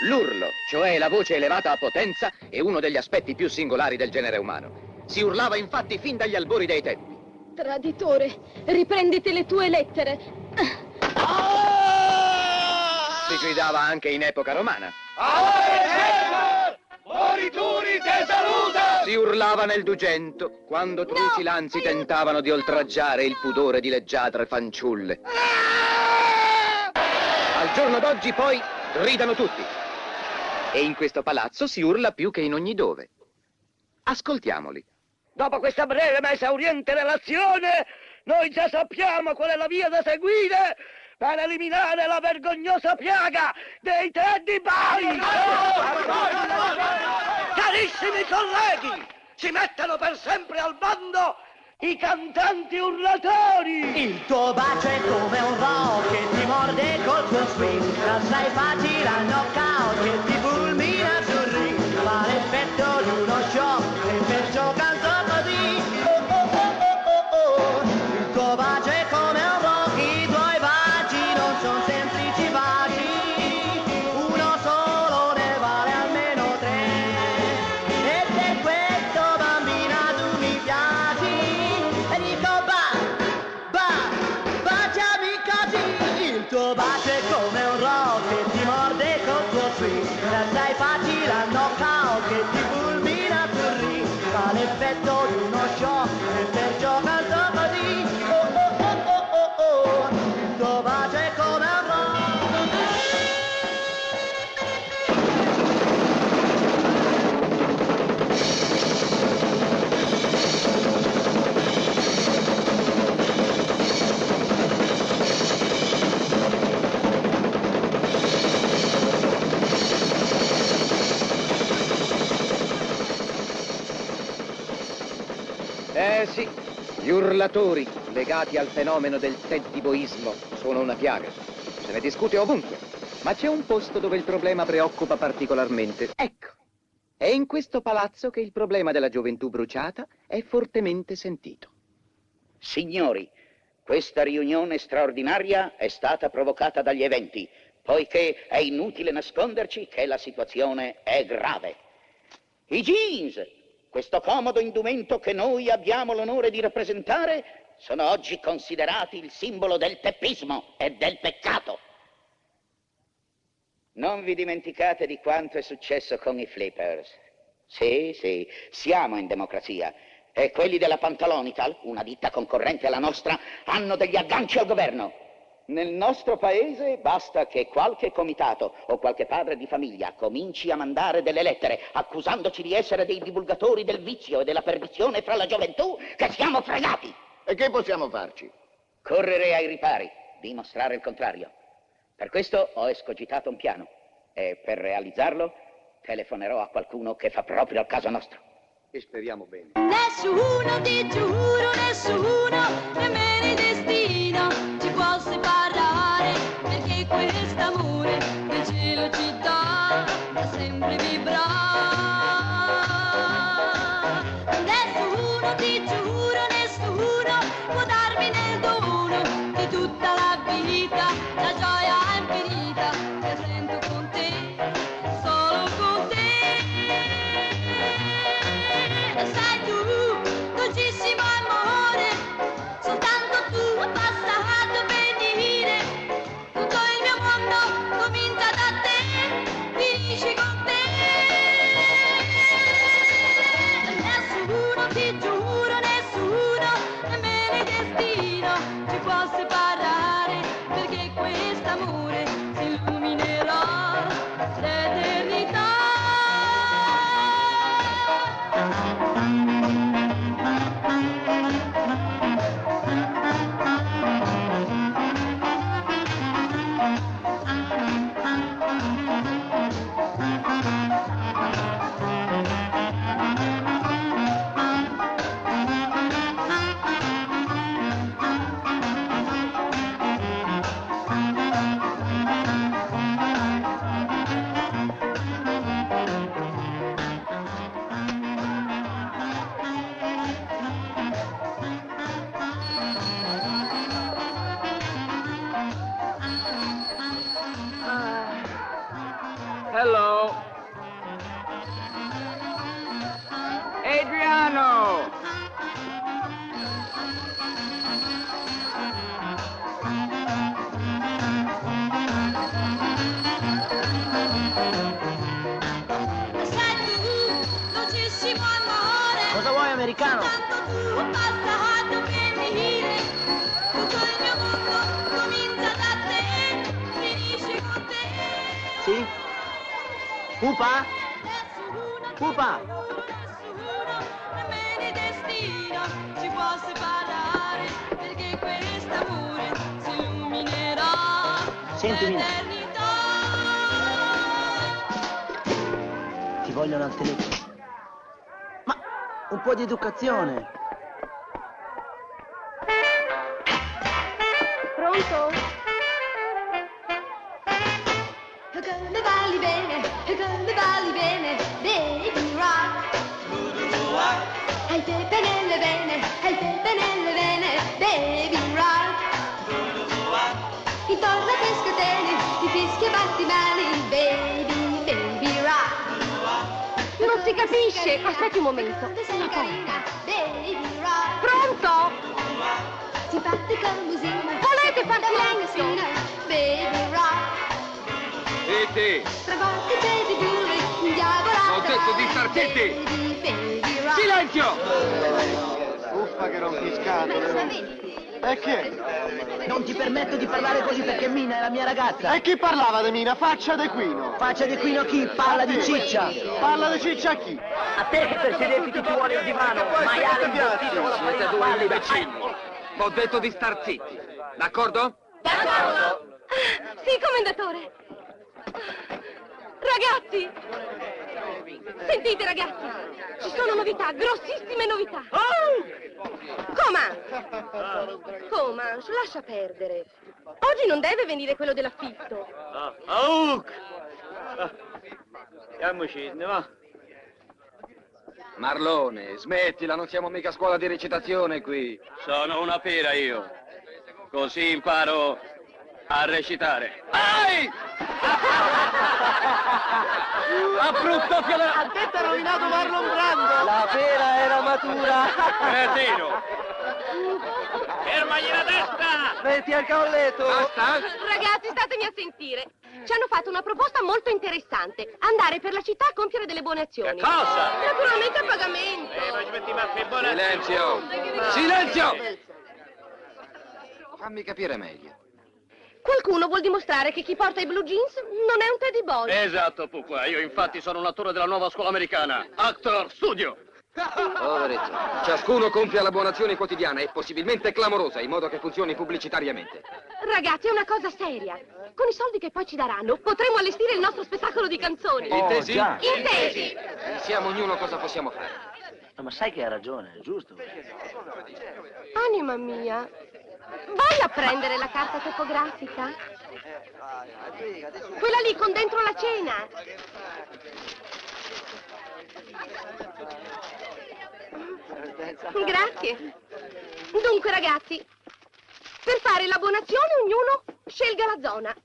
L'urlo, cioè la voce elevata a potenza, è uno degli aspetti più singolari del genere umano. Si urlava infatti fin dagli albori dei tempi. Traditore, riprenditi le tue lettere. Si gridava anche in epoca romana. Morituri te saluta! Si urlava nel Dugento, quando truci lanzi tentavano di oltraggiare il pudore di leggiadre fanciulle. Al giorno d'oggi poi gridano tutti. E in questo palazzo si urla più che in ogni dove. Ascoltiamoli. Dopo questa breve ma esauriente relazione, noi già sappiamo qual è la via da seguire per eliminare la vergognosa piaga dei Teddy Bear! Carissimi colleghi, si mettono per sempre al bando i cantanti urlatori! Il tuo bacio è come un rock che ti morde col tuo swing, sai facile al knockout che ti fulmina sul ring, fa l'effetto di uno shock e perciò canto così. Oh oh oh oh oh oh. Il tuo bacio è come un rock, i tuoi baci non sono semplici baci, uno solo ne vale almeno tre, e per questo bambina tu mi piaci, e dico baciami così. Il tuo bacio è come un rock che ti morde col tuo swing, sai facile al knockout che ti fulmina sul ring, fa l'effetto di uno shock e perciò canto così. Oh oh oh oh oh oh. Il tuo bacio è come un rock. Sì, gli urlatori legati al fenomeno del teddyboismo sono una piaga. Se ne discute ovunque, ma c'è un posto dove il problema preoccupa particolarmente. Ecco, è in questo palazzo che il problema della gioventù bruciata è fortemente sentito. Signori, questa riunione straordinaria è stata provocata dagli eventi, poiché è inutile nasconderci che la situazione è grave. I jeans, questo comodo indumento che noi abbiamo l'onore di rappresentare, sono oggi considerati il simbolo del teppismo e del peccato. Non vi dimenticate di quanto è successo con i flippers. Sì, siamo in democrazia. E quelli della Pantalonical, una ditta concorrente alla nostra, hanno degli agganci al governo. Nel nostro paese basta che qualche comitato o qualche padre di famiglia cominci a mandare delle lettere accusandoci di essere dei divulgatori del vizio e della perdizione fra la gioventù, che siamo fregati. E che possiamo farci? Correre ai ripari, dimostrare il contrario. Per questo ho escogitato un piano e per realizzarlo telefonerò a qualcuno che fa proprio al caso nostro. E speriamo bene. Nessuno, ti giuro, nessuno, nemmeno il destino ci può separare, perché quest'amore del cielo ci dà da sempre vibrare. Nessuno, ti giuro, nessuno può darmi nel dono di tutta la vita la gioia infinita che sento con te, solo con te. Sei tu, dolcissimo amore, soltanto tu basta venire. Tutto il mio mondo comincia da te, finisce con te. Nessuno, ti giuro, nessuno, nemmeno il destino ci può separare, perché quest'amore si illuminerà l'eternità. Sì? Pupa? Pupa! Nemmeno il destino ci può separare, perché quest'amore si illuminerà. Senti, Mina. L'eternità. Ti vogliono al telefono. Ma un po' di educazione. Pronto? Come balli bene, come balli bene, baby rock. Hai il pepe nelle vene, hai il pepe nelle vene, baby rock. Intorno a te scateni, ti fischi e batti mani, baby rock. Non si capisce, aspetti un momento. Sei carina, baby rock. Pronto? Simpatica musina. Volete far silenzio? Baby rock. Zitti! Travolti baby pure, indiavolata. Ho detto di star zitti! Baby rock. Silenzio! Uffa che rompiscatole. E che? Non ti permetto di parlare così perché Mina è la mia ragazza. E chi parlava di Mina? Faccia di Quino. Faccia di Quino chi? Parla di ciccia. Parla di ciccia a chi? A te che per sederti ti vuole il divano. Maiale imbottito con la Siete farina due pallida. imbecilli! Ho detto di star zitti, d'accordo? D'accordo. Sì, commendatore. Ragazzi! Sentite, ragazzi! Ci sono novità, grossissime novità! Comanche, lascia perdere. Oggi non deve venire quello dell'affitto. Andiamoci, ne va. Marlone, smettila, non siamo mica a scuola di recitazione qui. Sono una pera io. Così imparo a recitare. Ai! A brutto fiore! A te t'ha rovinato Marlon Brando. La pera era matura. Cretino! Fermagli la testa! Metti al colletto. Basta? Ragazzi, statemi a sentire. Ci hanno fatto una proposta molto interessante. Andare per la città a compiere delle buone azioni. Che cosa? Naturalmente a pagamento. Silenzio! Silenzio! Fammi capire meglio. Qualcuno vuol dimostrare che chi porta i blue jeans non è un teddy boy. Esatto, Pupa. Io infatti sono un attore della nuova scuola americana. Actor Studio. Poveretto. Ciascuno compia la buona azione quotidiana e possibilmente clamorosa, in modo che funzioni pubblicitariamente. Ragazzi, è una cosa seria. Con i soldi che poi ci daranno potremo allestire il nostro spettacolo di canzoni. Intesi? già. Intesi! Diciamo ognuno cosa possiamo fare. No, ma sai che hai ragione, giusto? Anima mia, vai a prendere la carta topografica? Quella lì con dentro la cena. Grazie. Dunque, ragazzi, per fare la buona azione ognuno scelga la zona.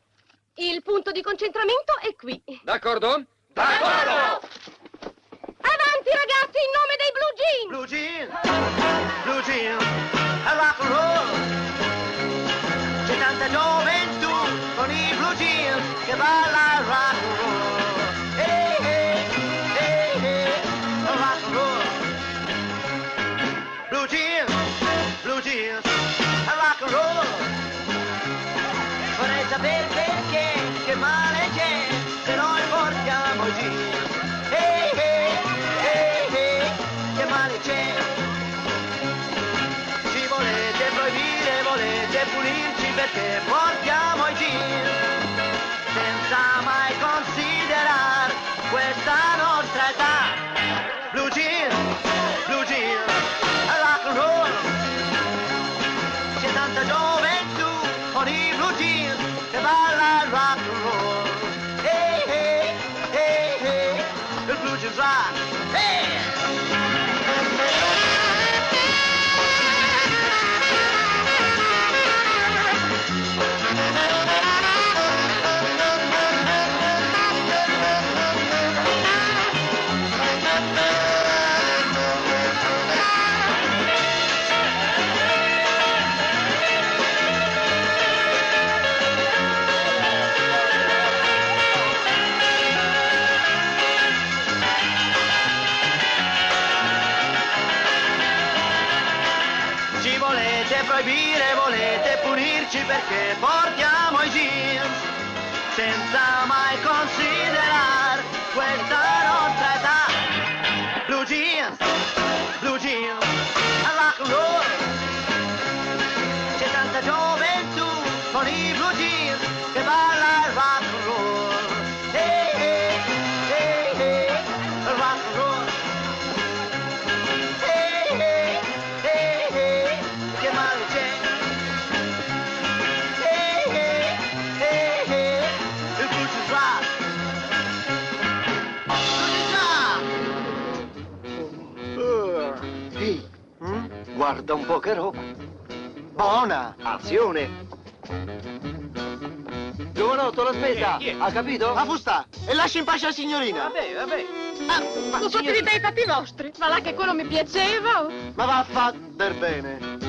Il punto di concentramento è qui. D'accordo? D'accordo! Avanti, ragazzi, in nome dei Blue Jeans! Blue jeans, rock and roll. C'è tanta gioventù con i blue jeans che balla rock and roll. Hey, hey, hey, hey, rock and roll. Blue jeans, rock and roll. Vorrei sapere perché, che male c'è se noi portiamo i jeans. Hey, hey, hey, hey, che male c'è? Ci volete proibire, volete punirci perché portiamo i jeans, senza mai considerare questa nostra età. Blue jeans, rock and roll. C'è tanta gioventù con i blue jeans che balla il rock and roll. Hey, hey, hey, hey, il blue jeans rock. Hey! Ci volete proibire, volete punirci perché portiamo i jeans, senza mai considerare questa nostra età. Blue jeans, rock and roll. C'è tanta gioventù con i blue jeans che balla il rock and roll. Hey, hey, hey, hey, rock and roll. Hey, hey, hey, hey, che male c'è. Hey, hey, hey, hey, il blues is rock. Ehi, guarda un po' che roba. Buona, azione. Giovanotto, l'aspetta, ha capito? La fusta, e lascia in pace la signorina. Vabbè. Lo fate dai fatti vostri. Ma là che quello mi piaceva. Ma va a fatter bene.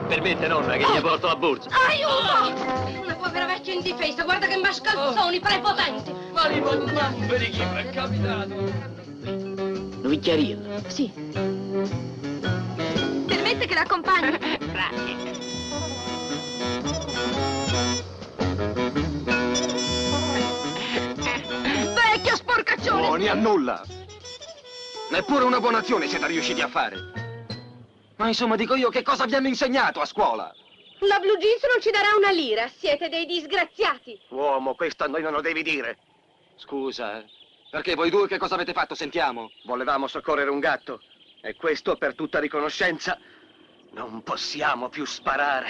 Permette, nonna, che gli porto la borsa. Aiuto! Una povera vecchia indifesa, guarda che mascalzoni prepotenti. Ma li vogliamo per chi mi è capitato? Una bicchierina. Sì. Permette che l'accompagni? Grazie. Vecchio sporcaccione! Buoni a nulla. Neppure una buona azione siete riusciti a fare. Ma insomma, dico io, che cosa vi hanno insegnato a scuola? La Blue Jeans non ci darà una lira, siete dei disgraziati. Uomo, questo a noi non lo devi dire. Scusa, perché voi due che cosa avete fatto? Sentiamo. Volevamo soccorrere un gatto. E questo, per tutta riconoscenza, non possiamo più sparare.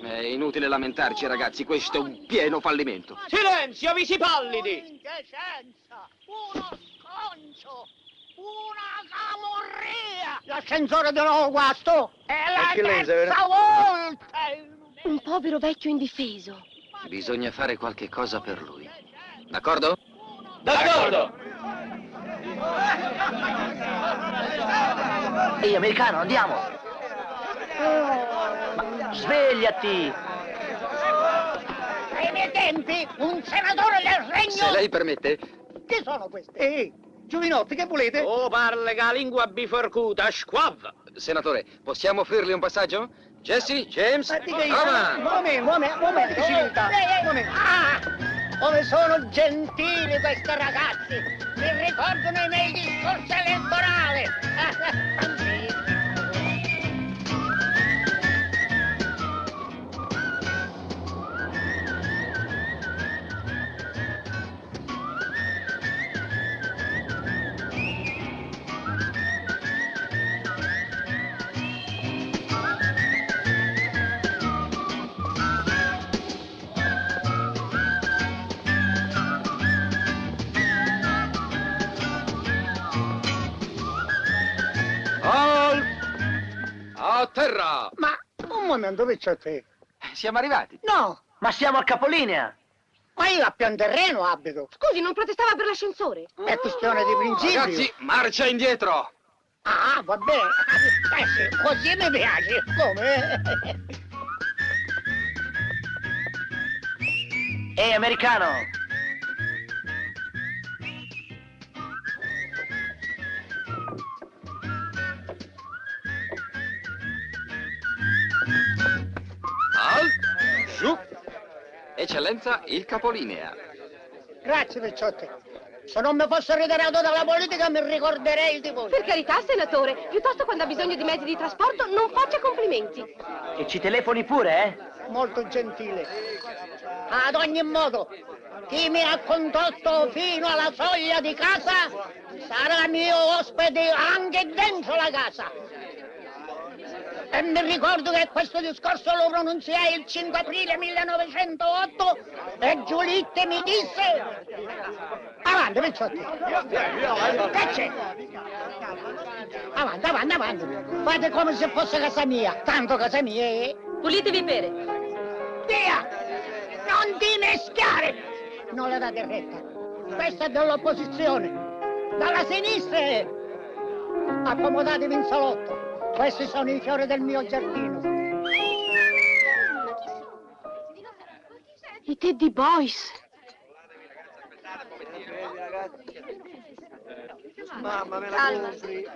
È inutile lamentarci, ragazzi, questo è un pieno fallimento. Silenzio, visi pallidi! Indecenza! Uno sconcio! Una camorria! L'ascensore di nuovo guasto! È la terza volta! Un povero vecchio indifeso. Bisogna fare qualche cosa per lui. D'accordo? D'accordo! Ehi, americano, andiamo! Ma svegliati! Ai miei tempi, un senatore del regno... Se lei permette. Chi sono questi? Giovinotti, che volete? Oh, parla che la lingua biforcuta, squav! Senatore, possiamo offrirle un passaggio? Jesse, James, Roma! Momento, civiltà. Come sono gentili questi ragazzi! Mi ricordano i miei discorsi elettorali! A terra! Ma un momento, Picciotti. Siamo arrivati. No, Ma siamo a capolinea! ma io a pian terreno abito. Scusi, non protestava per l'ascensore? È questione di principio. Ragazzi, marcia indietro! Ah, va bene. Sì, così mi piace. Come? Ehi, americano! Al, giù. Eccellenza, il capolinea. Grazie, Picciotti. Se non mi fosse ritirato dalla politica mi ricorderei di voi. Per carità, senatore, piuttosto quando ha bisogno di mezzi di trasporto non faccia complimenti. E ci telefoni pure, eh? Molto gentile. Ad ogni modo, chi mi ha condotto fino alla soglia di casa sarà mio ospite anche dentro la casa. E mi ricordo che questo discorso lo pronunziai il 5 aprile 1908 e Giulitti mi disse: avanti, Picciotti. Che c'è? Avanti. Fate come se fosse casa mia. Tanto casa mia è... Pulitevi pere. Via! Non ti meschiare! Non le date retta. Questa è dell'opposizione. Dalla sinistra! Accomodatevi in salotto. Questi sono i fiori del mio giardino. I Teddy Boys. Mamma, me la Calma. compri.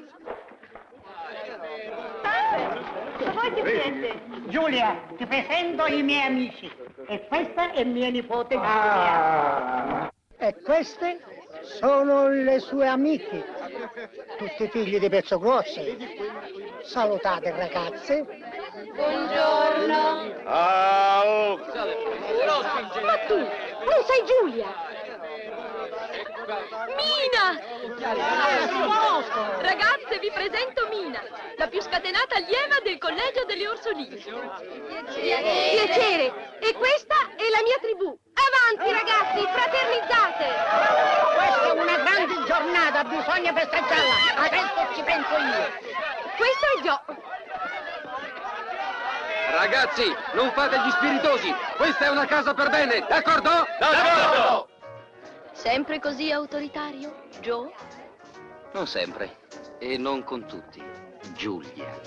Ma voi che siete? Giulia, ti presento i miei amici. E questa è mia nipote Giulia. E queste sono le sue amiche. Tutti figli di pezzo grosse. Salutate ragazze. Buongiorno. Ciao. Ma tu non sei Giulia? Mina! Ragazze, vi presento Mina, la più scatenata allieva del collegio delle Orsoline. Piacere. E questa è la mia tribù. Avanti, ragazzi, fraternizzate! Questa è una grande giornata, bisogna festeggiarla. Adesso ci penso io. Questo è Gio. Ragazzi, non fate gli spiritosi! Questa è una casa per bene, d'accordo? D'accordo! Sempre così autoritario, Joe? Non sempre. E non con tutti. Giulia.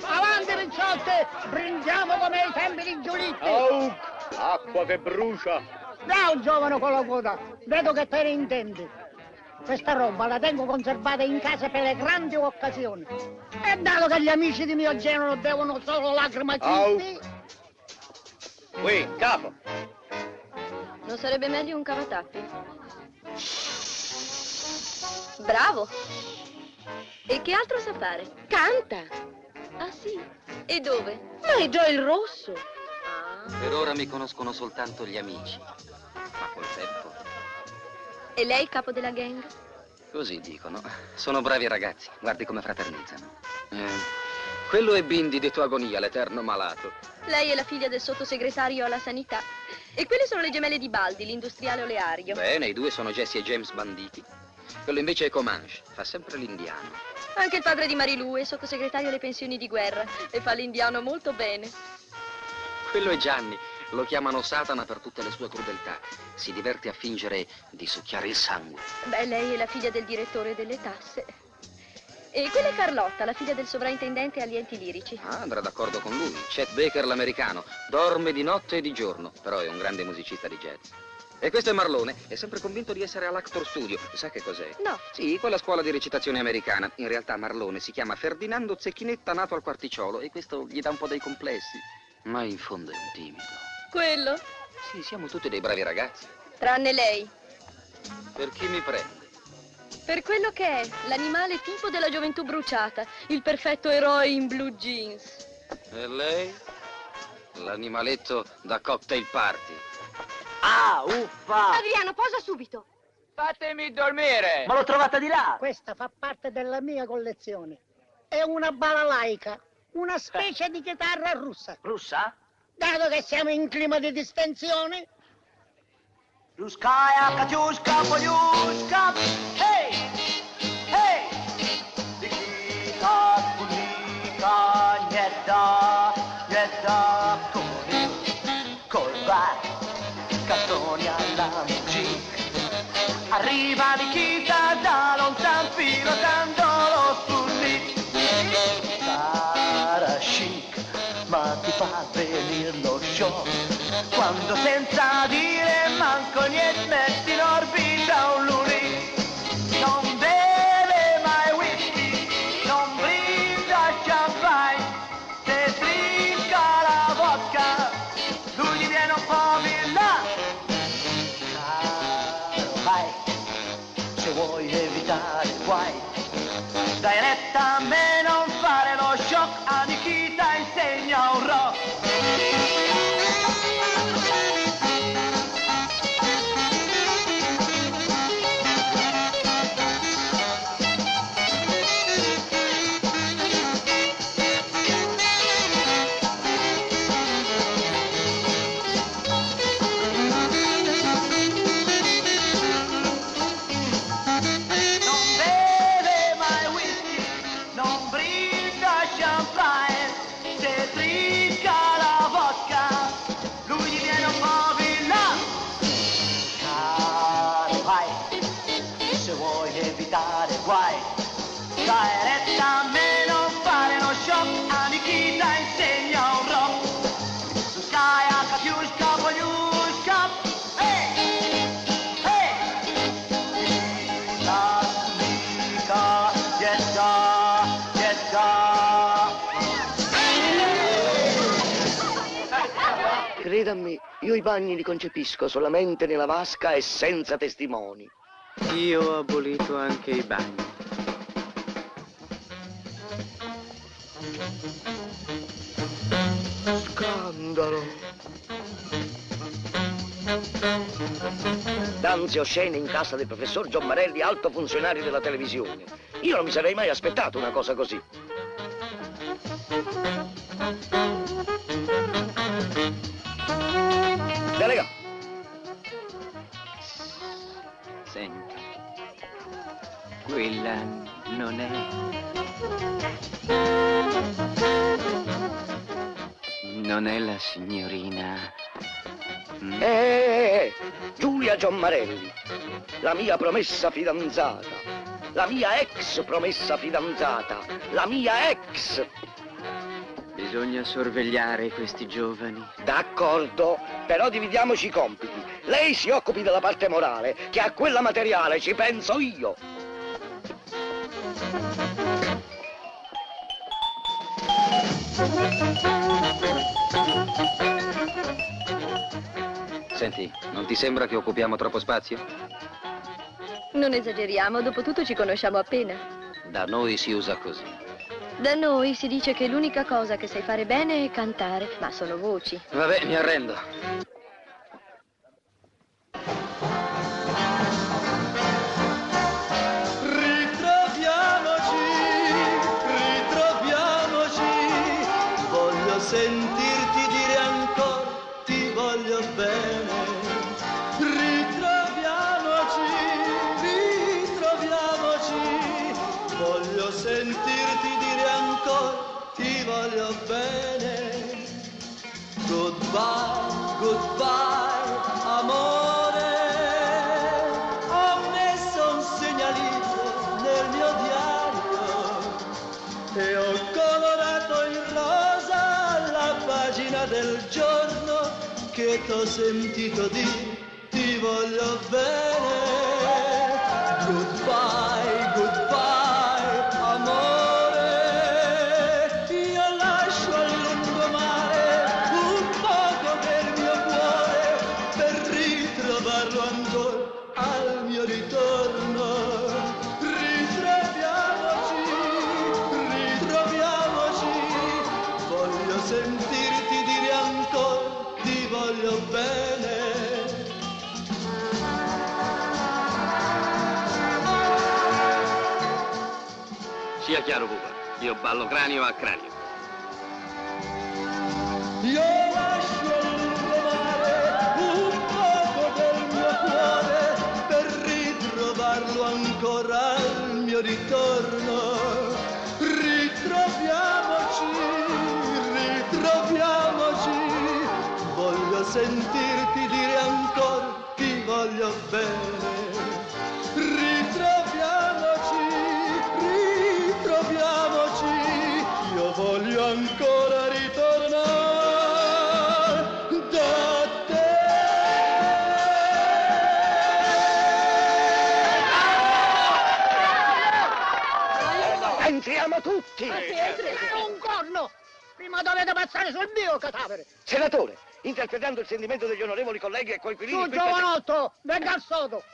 Avanti, ricciotte! Brindiamo come ai tempi di Giulitti! Oh, acqua che brucia! Bravo, giovane con la coda! Vedo che te ne intendi. Questa roba la tengo conservata in casa per le grandi occasioni. E dato che gli amici di mio genero bevono solo lacrime tristi... Qui, capo! Non sarebbe meglio un cavatappi? Bravo! E che altro sa fare? Canta! Ah sì? E dove? Ma è già il rosso! Ah. Per ora mi conoscono soltanto gli amici. Ma col tempo... E lei il capo della gang? Così dicono. Sono bravi ragazzi. Guardi come fraternizzano. Quello è Bindi, detto Agonia, l'eterno malato. Lei è la figlia del sottosegretario alla sanità. E quelle sono le gemelle di Baldi, l'industriale oleario. Bene, i due sono Jesse e James Banditi. Quello invece è Comanche, fa sempre l'indiano. Anche il padre di Marilù è sottosegretario alle pensioni di guerra e fa l'indiano molto bene. Quello è Gianni. Lo chiamano Satana per tutte le sue crudeltà. Si diverte a fingere di succhiare il sangue. Beh, lei è la figlia del direttore delle tasse. E quella è Carlotta, la figlia del sovrintendente agli enti lirici. Ah, andrà d'accordo con lui. Chet Baker l'americano. Dorme di notte e di giorno, però è un grande musicista di jazz. E questo è Marlone, è sempre convinto di essere all'Actor Studio. Sa che cos'è? No. Sì, quella scuola di recitazione americana. In realtà Marlone si chiama Ferdinando Zecchinetta, nato al Quarticciolo, e questo gli dà un po' dei complessi. Ma in fondo è un timido. Quello? Sì, siamo tutti dei bravi ragazzi. Tranne lei. Per chi mi prende? Per quello che è, l'animale tipo della gioventù bruciata, il perfetto eroe in blue jeans. E lei? L'animaletto da cocktail party. Ah, uffa! Adriano, posa subito. Fatemi dormire! Ma l'ho trovata di là! Questa fa parte della mia collezione. È una balalaica, una specie di chitarra russa. Russa? Dato che siamo in clima di distensione, Ruskaya, Katiushka, Polyushka, hey! Hey! Nikita, Punika, Nieta, Nieta, Colba, canzoni alla musica. Arriva Nikita da lontan pilotando lo Sputnik. Sarà chic, ma ti fa venire lo shock. Quando senza dire manco niente metti in orbita un lunì. Non beve mai whisky, non brinda champagne. Se trinca la vodka, lui gli viene un po' villa. Caro, vai, se vuoi evitare guai, dai retta a me, non fare lo shock. A Nikita insegna un rock. Non beve creda a me, io i bagni li concepisco solamente nella vasca e senza testimoni. Io ho abolito anche i bagni. Scandalo. Danze oscene in casa del professor Giommarelli, alto funzionario della televisione. Io non mi sarei mai aspettato una cosa così. Delega. Senti, quella non è... Non è la signorina... Giulia Giommarelli, la mia promessa fidanzata, la mia ex promessa fidanzata, la mia ex. Bisogna sorvegliare questi giovani. D'accordo, però dividiamoci i compiti. Lei si occupi della parte morale, che a quella materiale ci penso io. Senti, non ti sembra che occupiamo troppo spazio? Non esageriamo, dopotutto ci conosciamo appena. Da noi si usa così. Da noi si dice che l'unica cosa che sai fare bene è cantare, ma sono voci. Vabbè, mi arrendo. Voglio sentirti dire ancora ti voglio bene. Voglio sentirti dire ancora ti voglio bene. Goodbye, goodbye, amore. Ho messo un segnalibro nel mio diario e ho colorato in rosa la pagina del giorno che t'ho sentito dire ti voglio bene. Goodbye, goodbye, amore. Io lascio al lungomare un poco del mio cuore per ritrovarlo ancora al mio ritorno. Ritroviamoci, ritroviamoci. Voglio sentirti dire ancora ti voglio bene. Sia chiaro, Pupa, io ballo cranio a cranio. Io lascio al lungomare un poco del mio cuore per ritrovarlo ancora al mio ritorno. Ritroviamoci, ritroviamoci. Voglio sentirti dire ancora ti voglio bene. Ritroviamoci, ritroviamoci. Io voglio ancora ritornare da te. Entriamo tutti! È un corno! Prima dovete passare sul mio cadavere! Senatore, interpretando il sentimento degli onorevoli colleghi e coinquilini... Tu, giovanotto, venga al sodo!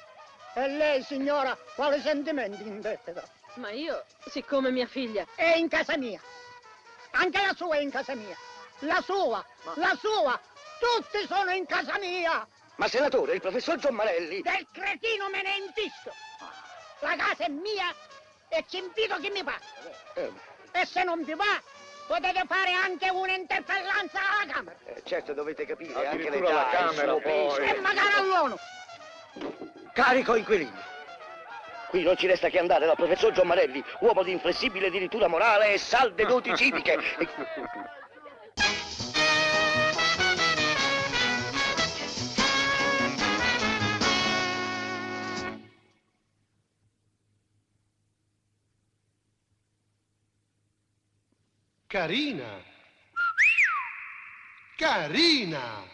E lei, signora, quali sentimenti interpreta? Ma io, siccome mia figlia... È in casa mia! Anche la sua è in casa mia! La sua! La sua! Tutti sono in casa mia! Ma senatore, il professor Giommarelli... Del cretino me ne infisto! La casa è mia e ci invito chi mi va! E se non vi va, potete fare anche un'interpellanza alla Camera! Certo, dovete capire, anche Addirittura la l'età, il Camera, suo peso... E magari all'ONU! Cari coinquilini, qui non ci resta che andare dal professor Giommarelli, uomo di inflessibile dirittura morale e salde doti civiche. Carina! Carina!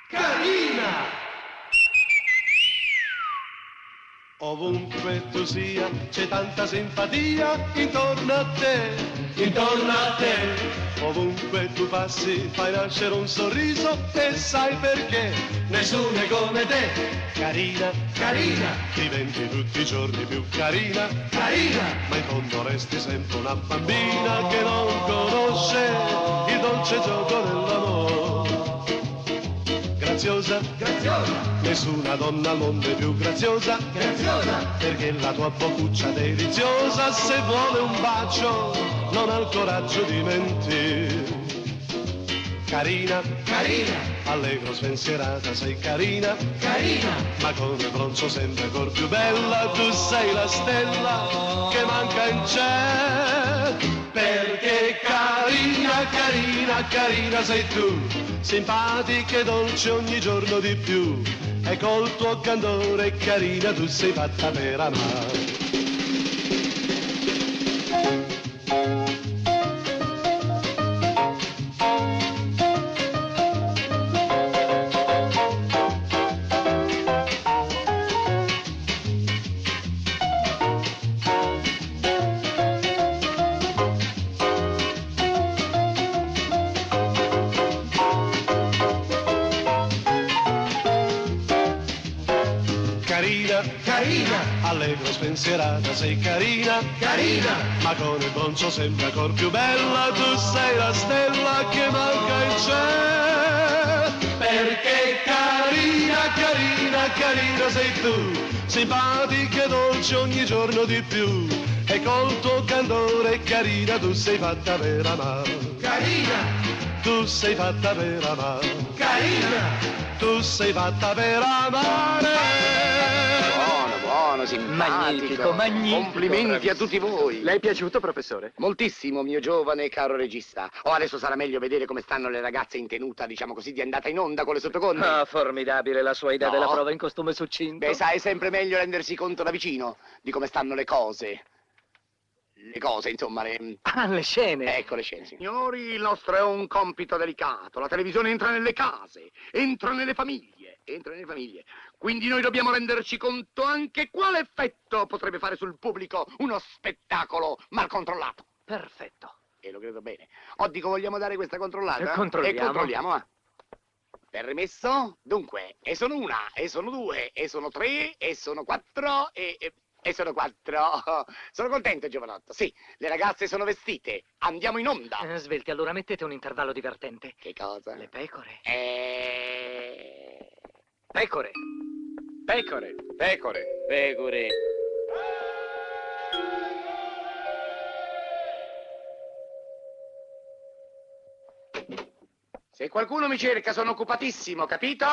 Carina! Ovunque tu sia, c'è tanta simpatia intorno a te, intorno a te. Ovunque tu passi, fai nascere un sorriso e sai perché nessuno è come te. Carina, carina, diventi tutti i giorni più carina, carina. Ma in fondo resti sempre una bambina che non conosce il dolce gioco dell'amore. Graziosa, graziosa, nessuna donna al mondo è più graziosa, graziosa, perché la tua boccuccia deliziosa, se vuole un bacio, non ha il coraggio di mentire. Carina, carina, allegro spensierata, sei carina, carina, ma come bronzo sempre ancor più bella, tu sei la stella che manca in cielo. Perché carina, carina, carina sei tu, simpatica e dolce ogni giorno di più, e col tuo candore carina tu sei fatta per amare. Allegro spensierata, sei carina, carina, ma con il bronzo sempre ancor più bella, tu sei la stella che manca in cielo. Perché carina, carina, carina sei tu, simpatica e dolce ogni giorno di più, e col tuo candore carina tu sei fatta per amare. Carina, tu sei fatta per amare. Carina, tu sei fatta per amare. Buono, simpatico. Magnifico. Complimenti a tutti voi. Le è piaciuto, professore? Moltissimo, mio giovane e caro regista. Adesso sarà meglio vedere come stanno le ragazze in tenuta, diciamo così, di andata in onda con le sottogonne. Ah, formidabile la sua idea No. della prova in costume succinto. Beh, sai, è sempre meglio rendersi conto da vicino di come stanno le cose. Le cose, insomma, le... Ah, le scene. Ecco le scene. Signori, il nostro è un compito delicato. La televisione entra nelle case, entra nelle famiglie, entra nelle famiglie. Quindi noi dobbiamo renderci conto anche quale effetto potrebbe fare sul pubblico uno spettacolo mal controllato. Perfetto. E lo credo bene. Dico, vogliamo dare questa controllata? Controlliamo. E controlliamo, ah. Permesso? Dunque, e sono una, e sono due, e sono tre, e sono quattro, e sono quattro. Sono contento, giovanotto. Sì, le ragazze sono vestite. Andiamo in onda. Svelti, allora mettete un intervallo divertente. Che cosa? Le pecore. Pecore. Pecore. Pecore. Pecore. Se qualcuno mi cerca, sono occupatissimo, capito?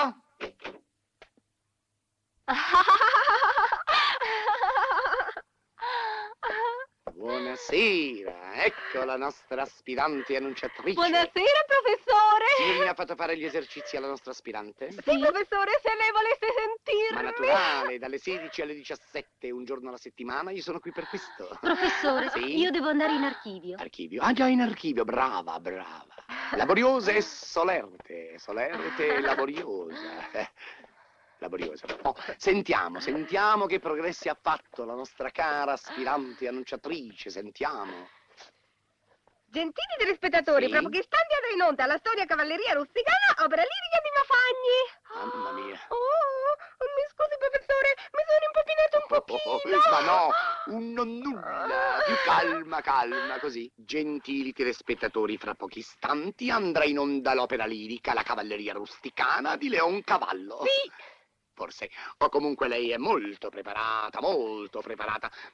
Buonasera, ecco la nostra aspirante annunciatrice. Buonasera, professore. Signorina, ha fatto fare gli esercizi alla nostra aspirante? Sì, professore, se lei volesse sentirmi. Ma naturale, dalle 16 alle 17, un giorno alla settimana, io sono qui per questo. Professore, Sì? io devo andare in archivio. Archivio? Ah già, in archivio, brava, brava. Laboriosa e solerte, solerte e laboriosa. Laboriosa. Oh, sentiamo che progressi ha fatto la nostra cara aspirante annunciatrice, sentiamo. Gentili telespettatori, Sì? proprio che sta andando in onda la storia cavalleria rusticana, opera lirica di Mafagni. Mamma mia. Mi scusi, professore, mi sono impapinato un pochino. Ma no, un nulla. Più calma, calma, così. Gentili telespettatori, fra pochi istanti andrà in onda l'opera lirica La cavalleria rusticana di Leon Cavallo. Sì. Forse, o comunque lei è molto preparata,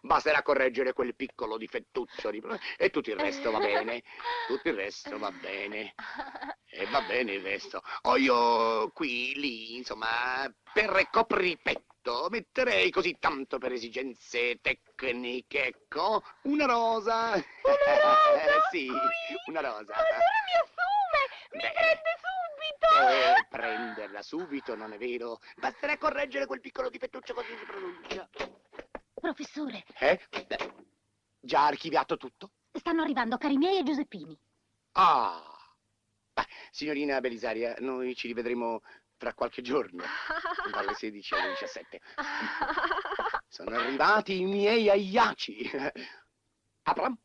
basterà correggere quel piccolo difettuccio e tutto il resto va bene, tutto il resto va bene, e va bene il resto. Io qui, lì, insomma, per copripetto metterei così tanto per esigenze tecniche, ecco, una rosa. Una rosa? Sì, una rosa. Allora mi assume, mi prende subito. Prenderla subito, non è vero? Basterà correggere quel piccolo difettuccio, così si pronuncia. Professore. Beh, già archiviato tutto? Stanno arrivando cari miei e Giuseppini. Ah! Beh, signorina Belisaria, noi ci rivedremo fra qualche giorno, dalle 16 alle 17. Sono arrivati i miei aiaci. Apram.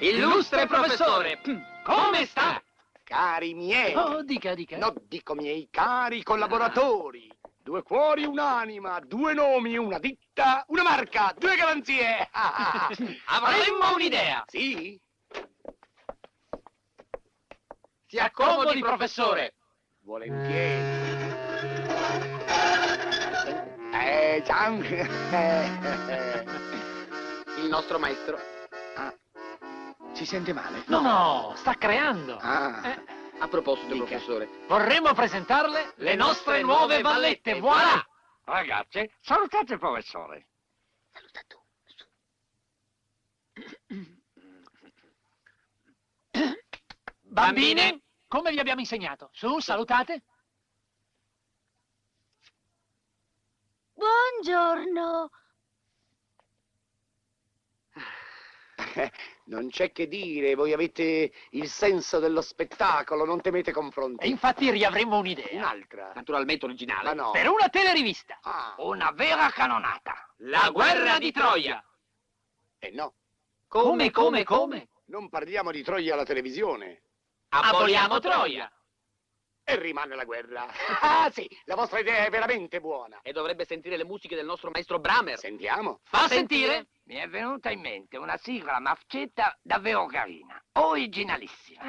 Illustre professore, come sta? Cari miei. Oh, dica. No, dico miei cari collaboratori. 2 cuori, un'anima, 2 nomi, una ditta, una marca, 2 garanzie. Avremmo un'idea. Sì? Si accomodi, professore. Volentieri. Il nostro maestro. Si sente male? No, sta creando. A proposito, professore, Vorremmo presentarle le nostre nuove ballette, voilà! Ragazzi, salutate il professore. Saluta tu. Bambine, come vi abbiamo insegnato? Su, salutate. Buongiorno. Non c'è che dire, voi avete il senso dello spettacolo, non temete confronti. E infatti riavremo un'idea. Un'altra. naturalmente originale. Ma no. Per una telerivista. Una vera canonata. La guerra di Troia. No. Come? Non parliamo di Troia alla televisione. Aboliamo Troia. E rimane la guerra. Ah sì, la vostra idea è veramente buona. E dovrebbe sentire le musiche del nostro maestro Bramer. Sentiamo. Fa sentire. Mi è venuta in mente una sigla mafcetta davvero carina, originalissima.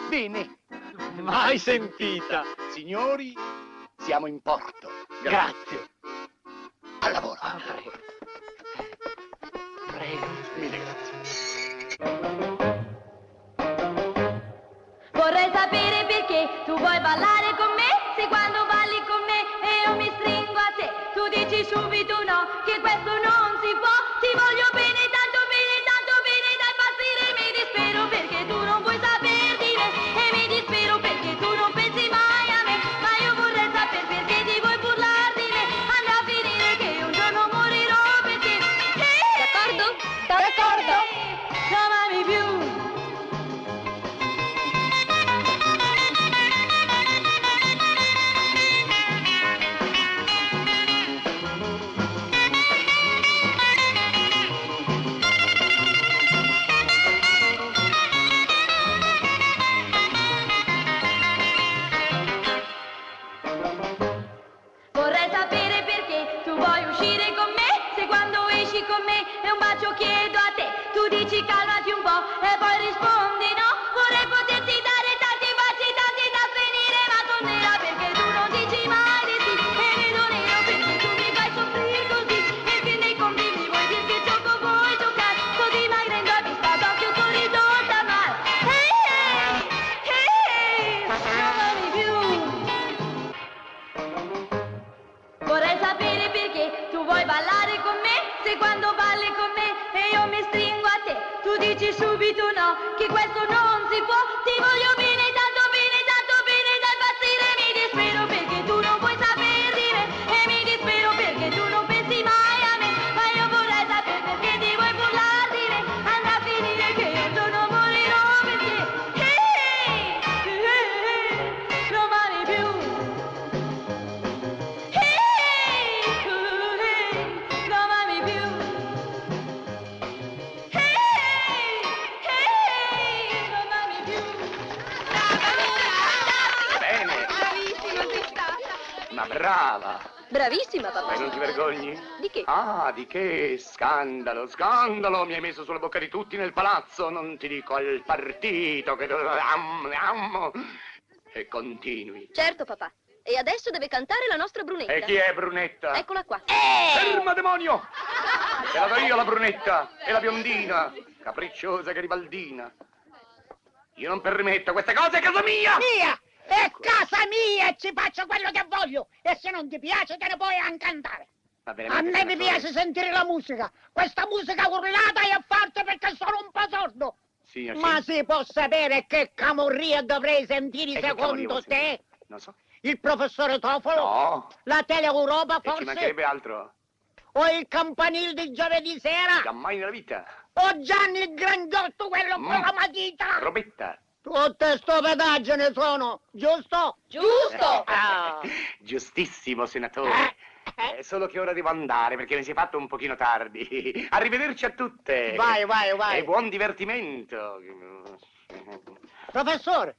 Bene. Mai sentita. Signori, siamo in porto. Grazie. Al lavoro. Prego. Mille grazie. Vorrei sapere perché tu vuoi ballare con me, se quando balli con me e io mi stringo a te, tu dici subito no, che questo non si può, ti voglio bene, tanto bene, da impazzire, mi dispero perché tu non vuoi saper di me, e mi dispero perché tu non pensi mai a me, ma io vorrei sapere perché ti vuoi burlare di me, andrà a finire che un giorno morirò per te. D'accordo? D'accordo? Non ami più. Vorrei sapere perché tu vuoi uscire con me, se quando esci con me e un bacio chiedo a te, tu dici calmati un po' e poi rispondi no, vorrei poterti dare tanti baci, tanti da svenire, ma tornerà perché tu non dici mai di sì, e vedo nero perché tu mi fai soffrire così, e fin dei convegni vuoi dire che gioco vuoi giocare, così dimagrendo a vista d'occhio tu risulta male, non ami più. Vorrei sapere perché tu vuoi ballare con me, se quando balli con me e io mi stringo a te, tu dici subito no, che questo non si può, ti voglio bene, tanto bene, da impazzire, mi dispero perché tu non vuoi saper di me, e mi dispero perché tu non pensi mai a me, ma io vorrei sapere perché ti vuoi burlare di me, andrà a finire che io un giorno morirò per te, non vale più. Non ami più. Non ami più. Bene. Bravissima sei stata. Ma brava. Bravissima, papà. E non ti vergogni? Di che? Ah, di che? Scandalo, scandalo! Mi hai messo sulla bocca di tutti nel palazzo, non ti dico al partito che... E continui. Certo, papà. E adesso deve cantare la nostra Brunetta. E chi è Brunetta? Eccola qua. Ferma, demonio! Te la do io la Brunetta e la biondina, capricciosa garibaldina. Io non permetto queste cose, è casa mia! Mia! È casa mia e ci faccio quello che voglio! E se non ti piace te ne puoi anche andare! Va bene, A me mi piace sentire la musica! Questa musica urlata è forte perché sono un po' sordo! Signor, Ma sì. si può sapere che camorria dovrei sentire E che secondo camorria te? Non so. Il professore Tofolo? No. La Tele Europa E ci forse? mancherebbe altro. O il campanile di giovedì sera? Mai nella vita. O Gianni il Grangiotto, quello con la matita? Robetta. Tutte stupidaggini sono, giusto? Giusto! Giustissimo, senatore. Solo che ora devo andare perché mi si è fatto un pochino tardi. Arrivederci a tutte. Vai. E buon divertimento. Professore!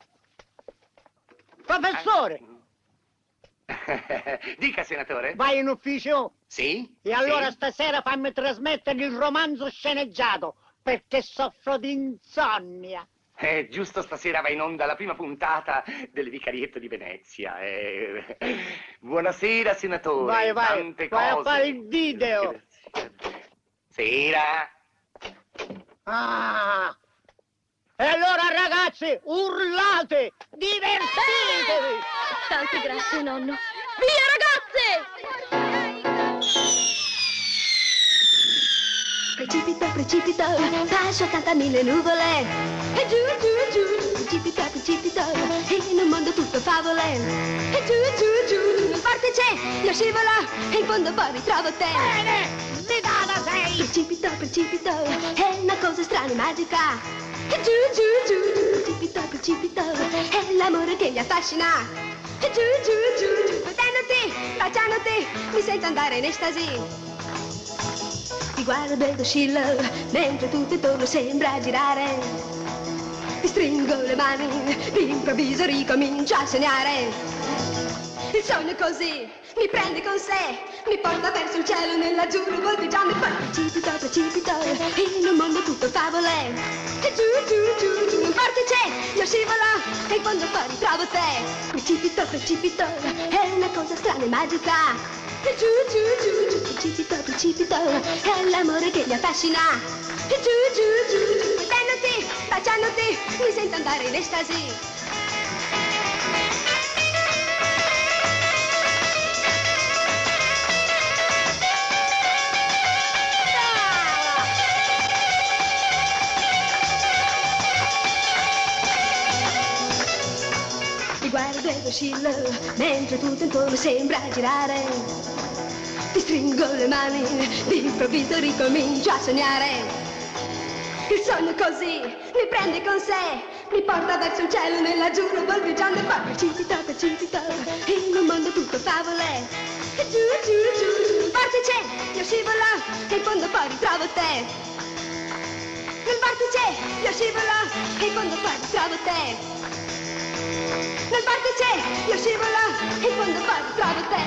Dica, senatore. Vai in ufficio? Sì? E allora sì. stasera fammi trasmettere il romanzo sceneggiato, perché soffro di insonnia. Giusto stasera va in onda la prima puntata del Vicarietto di Venezia. Buonasera, senatore. Vai, Tante vai cose. a fare il video. Sera. Ah! E allora ragazzi, urlate, divertitevi! Tante grazie, nonno. Via, ragazze! Precipito, bacio accanto a mille nuvole. E giù, precipito, in un mondo tutto favole. E giù, nel vortice, io scivolo, e in fondo poi ritrovo te. Bene, Zidana sei! Precipito, è una cosa strana e magica. E giù, precipito, è l'amore che mi affascina. E giù, vedendoti, baciandoti, mi sento andare in estasi. Ti guardo ed oscillo, mentre tutto intorno sembra girare. Ti stringo le mani, d'improvviso ricomincio a sognare. Il sogno così mi prende con sé, mi porta verso il cielo nell'azzurro volteggiando e poi precipito, in un mondo tutto favole. E giù, un vortice, io scivolo, e in fondo poi ritrovo te. Precipito, è una cosa strana e magica. E giù, precipito, è l'amore che mi affascina. E giù, vedendoti, baciandoti, mi sento andare in estasi. Ti guardo ed oscillo, mentre tutto intorno sembra girare. Ti stringo le mani, d'improvviso ricomincio a sognare. Il sogno così mi prende con sé, mi porta verso il cielo nell'azzurro volteggiando e poi precipito, in un mondo tutto favole. E giù, un vortice, io scivolo, e in fondo poi ritrovo te. Nel vortice, io scivolo, e in fondo poi ritrovo te. Nel vortice, io scivolo, e in fondo poi ritrovo te.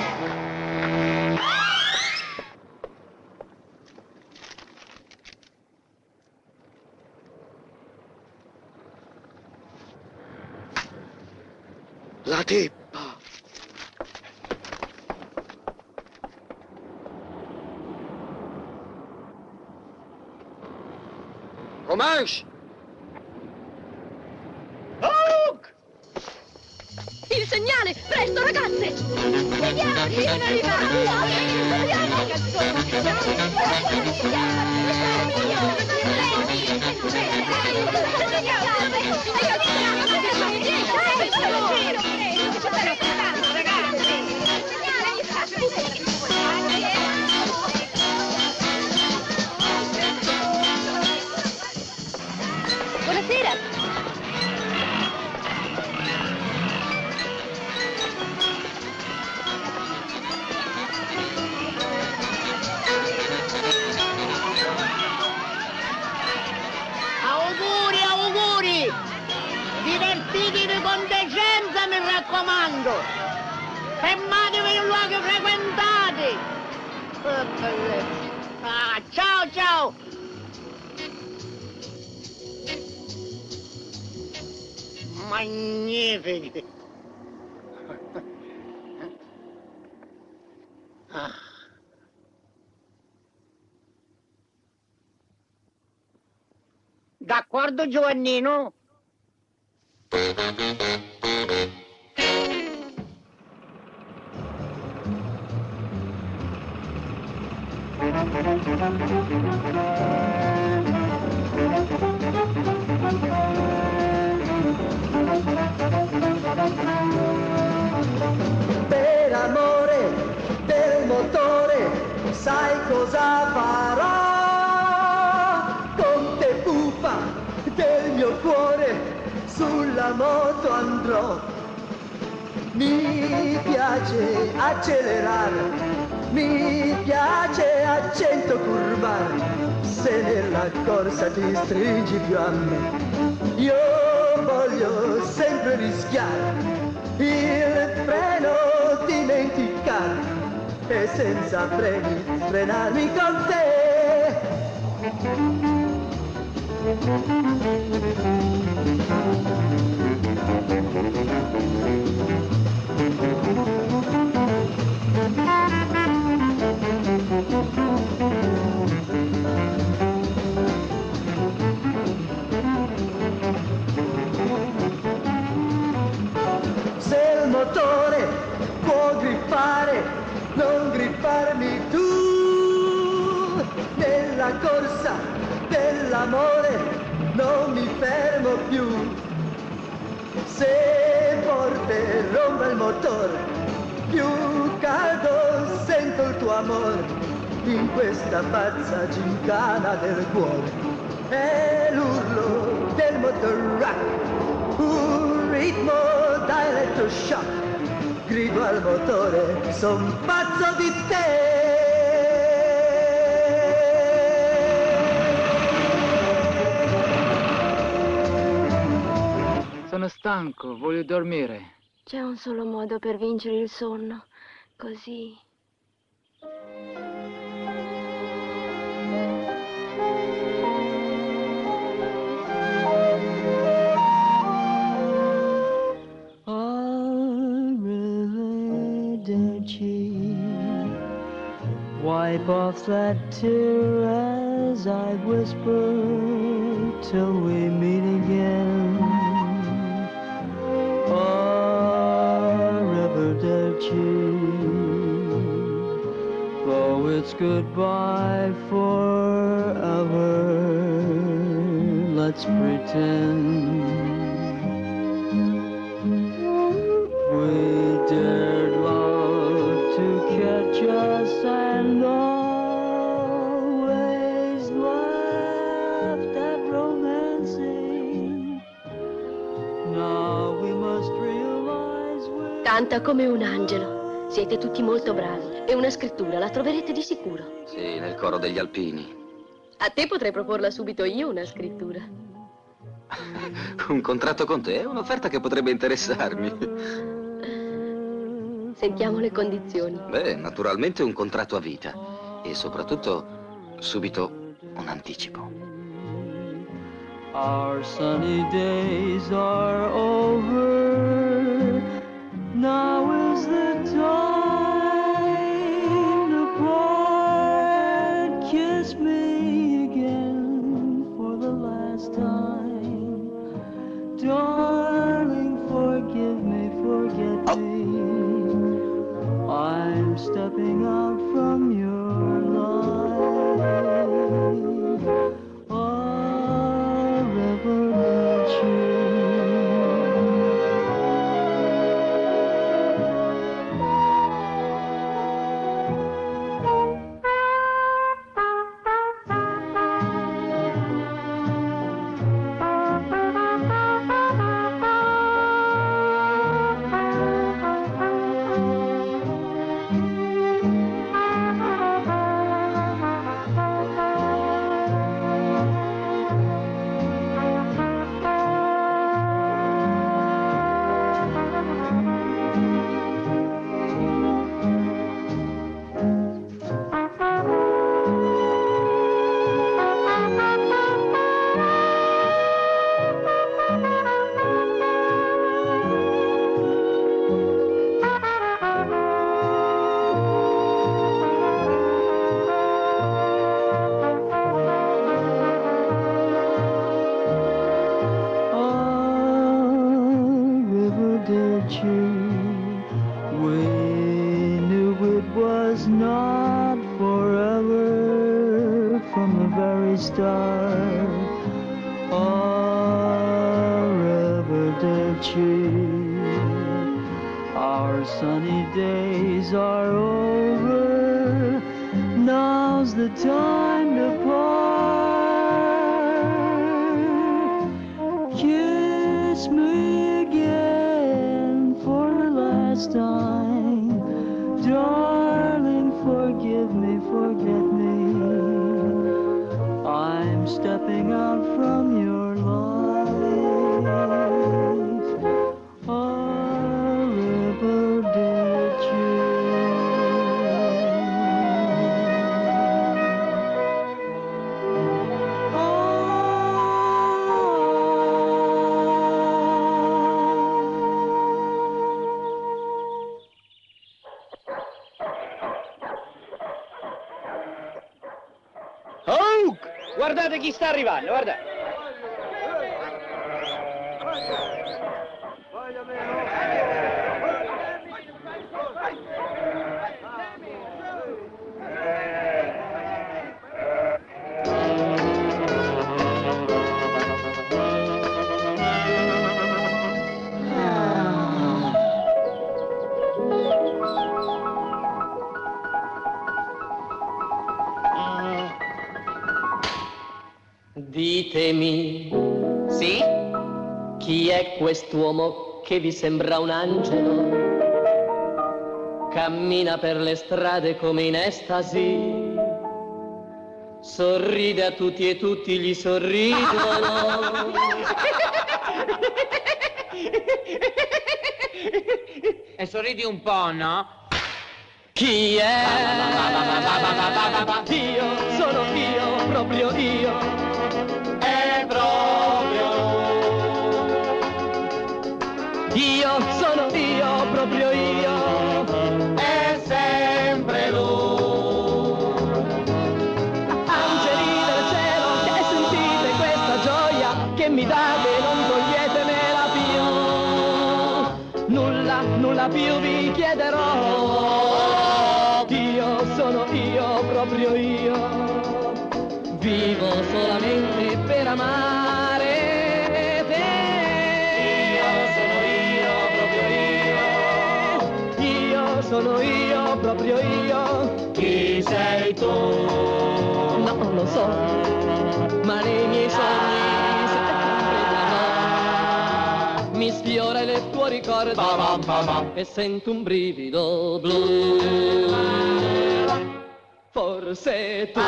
La teppa! Comanche! Il segnale! Presto, ragazze! Vediamoci, sono arrivato! Buonasera! Auguri! Divertitevi con decenza, mi raccomando! Fermatevi in luoghi frequentati! Ciao! Magnifici! D'accordo, Giovannino? Per amore del motore sai cosa farò? Con te pupa del mio cuore, sulla moto andrò. Mi piace accelerare, mi piace a 100 curvare, se nella corsa ti stringi più a me. Io voglio sempre rischiare, il freno dimenticare e senza freni frenarmi con te. Se il motore può grippare, non gripparmi tu. Nella corsa dell'amore non mi fermo più. Se forte rompa il motore, più caldo sento il tuo amore in questa pazza gincana del cuore. È l'urlo del motor rock, un ritmo da elettroshock. Grido al motore, son pazzo di te. Sono stanco, voglio dormire. C'è un solo modo per vincere il sonno, così. Arrivederci. Wipe off that tear as I whisper till we meet again. Arrivederci. Oh, it's goodbye forever. Let's pretend we dared love to catch us and always laughed at romancing. Now we must realize we're... Canta come un angelo. Siete tutti molto bravi. E una scrittura la troverete di sicuro. Sì, nel coro degli alpini. A te potrei proporla subito io una scrittura. Un contratto con te è un'offerta che potrebbe interessarmi. Sentiamo le condizioni. Beh, naturalmente un contratto a vita. E soprattutto, subito, un anticipo. Our sunny days are over. Now is the time to part. Kiss me again for the last time. Darling, forgive me, forget me. I'm stepping out from your life. Arrivederci. We knew it was not forever from the very start. Arrivederci. Our sunny days are over. Now now's the time to part. Kiss me again for the last time. Darling, forgive me, forget me. I'm stepping out from your life. A river ditch. Oh! Guardate chi sta arrivando, guardate. Ditemi, sì? Chi è quest'uomo che vi sembra un angelo? Cammina per le strade come in estasi, sorride a tutti e tutti gli sorridono. E sorridi un po', no? Chi è? Io, sono io, proprio io. È proprio io, sono io, proprio io. È sempre lui. Angeli del cielo, che sentite questa gioia che mi date, non toglietemela più. Nulla più vi chiederò. Io sono io, proprio io. Vivo solamente per amare te. Io sono io, proprio io. Io sono io, proprio io. Chi sei tu? No, non lo so, ma nei miei sogni sempre mi sfiora il tuo ricordo e sento un brivido blu. Forse tu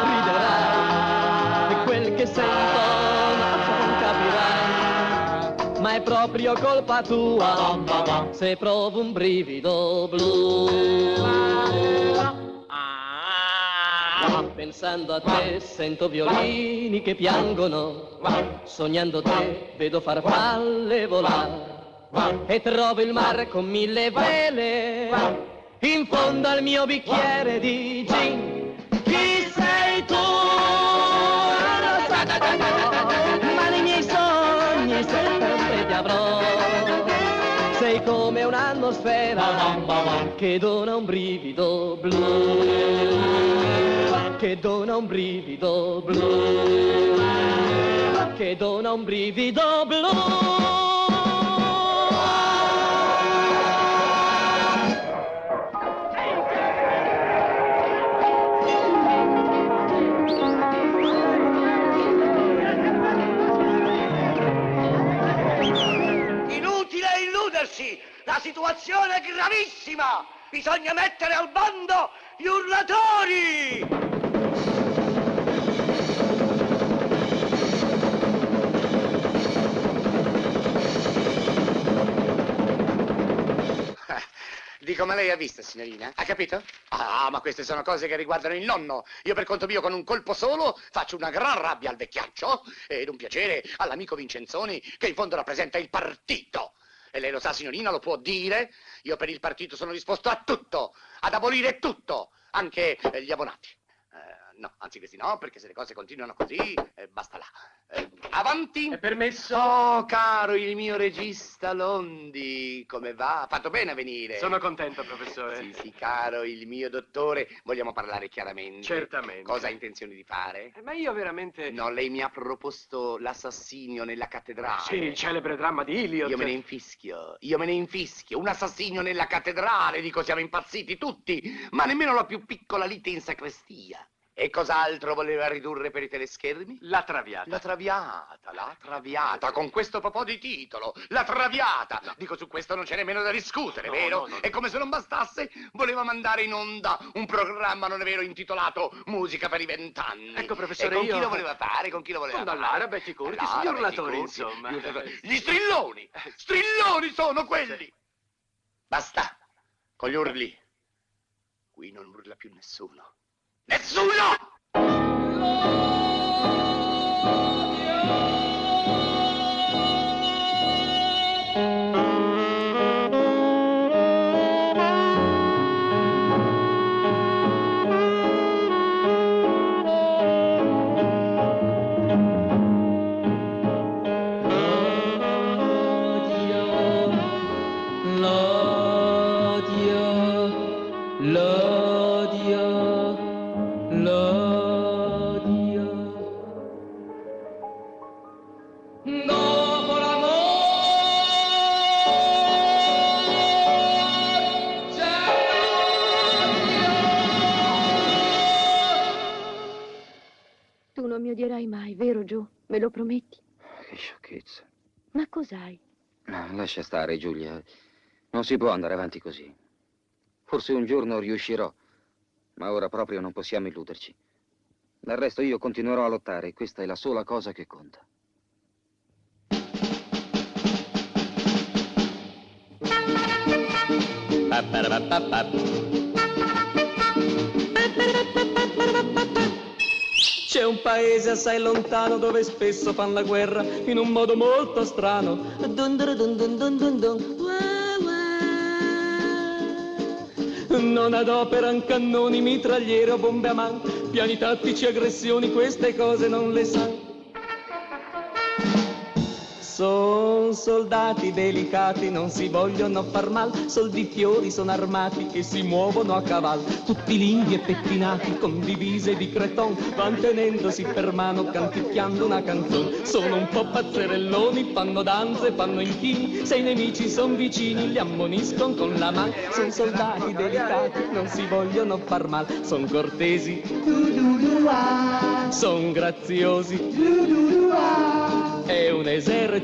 riderai di quel che sento, non capirai, ma è proprio colpa tua se provo un brivido blu. Pensando a te sento violini che piangono, sognando te vedo farfalle volare e trovo il mare con mille vele in fondo al mio bicchiere di gin. Chi sei tu? Ma nei miei sogni sempre ti avrò. Sei come un'atmosfera che dona un brivido blu, che dona un brivido blu, che dona un brivido blu. La situazione è gravissima! Bisogna mettere al bando gli urlatori! Dico, ma lei ha visto, signorina? Ha capito? Ah, ma queste sono cose che riguardano il nonno. Io per conto mio con un colpo solo faccio una gran rabbia al vecchiaccio ed un piacere all'amico Vincenzoni che in fondo rappresenta il partito. E lei lo sa, signorina, lo può dire. Io per il partito sono disposto a tutto, ad abolire tutto, anche gli abbonati. no, anzi questi no, perché se le cose continuano così, basta là. Avanti. È permesso? Oh, caro il mio regista Londi, come va? Ha fatto bene a venire. Sono contento, professore. Sì, sì, caro il mio dottore, vogliamo parlare chiaramente. Certamente. Cosa ha intenzione di fare? Ma io veramente... No, lei mi ha proposto l'assassinio nella cattedrale. Sì, il celebre dramma di Iliot. Io me ne infischio. Un assassinio nella cattedrale, dico, siamo impazziti tutti, ma nemmeno la più piccola lite in sacrestia. E cos'altro voleva ridurre per i teleschermi? La Traviata. La Traviata, con questo po' di titolo, La Traviata. No. Dico, su questo non c'è nemmeno da discutere, vero? No. E come se non bastasse, voleva mandare in onda un programma, non è vero, intitolato Musica per i 20 anni. Ecco, professore, e con chi lo voleva fare? Con chi lo voleva fare? Lara, Betty Curtis, gli urlatori, insomma. Gli strilloni! Strilloni sono quelli! Basta, con gli urli. Qui non urla più nessuno. Nessuno! Tu non mi odierai mai, vero Joe? Me lo prometti? Che sciocchezza. Ma cos'hai? Lascia stare, Giulia. Non si può andare avanti così. Forse un giorno riuscirò, ma ora proprio non possiamo illuderci. Del resto io continuerò a lottare e questa è la sola cosa che conta. C'è un paese assai lontano dove spesso fan la guerra in un modo molto strano. Dun dun dun dun dun dun dun. Non adoperan cannoni, mitragliere o bombe a mano, piani tattici, aggressioni, queste cose non le sa. Son soldati delicati, non si vogliono far mal, soldi fiori sono armati e si muovono a cavallo, tutti linghi e pettinati con divise di creton, van tenendosi per mano canticchiando una canzone. Sono un po' pazzerelloni, fanno danze, fanno inchini, se i nemici son vicini li ammoniscono con la mano. Son soldati delicati, non si vogliono far mal, son cortesi, son graziosi, è un esercito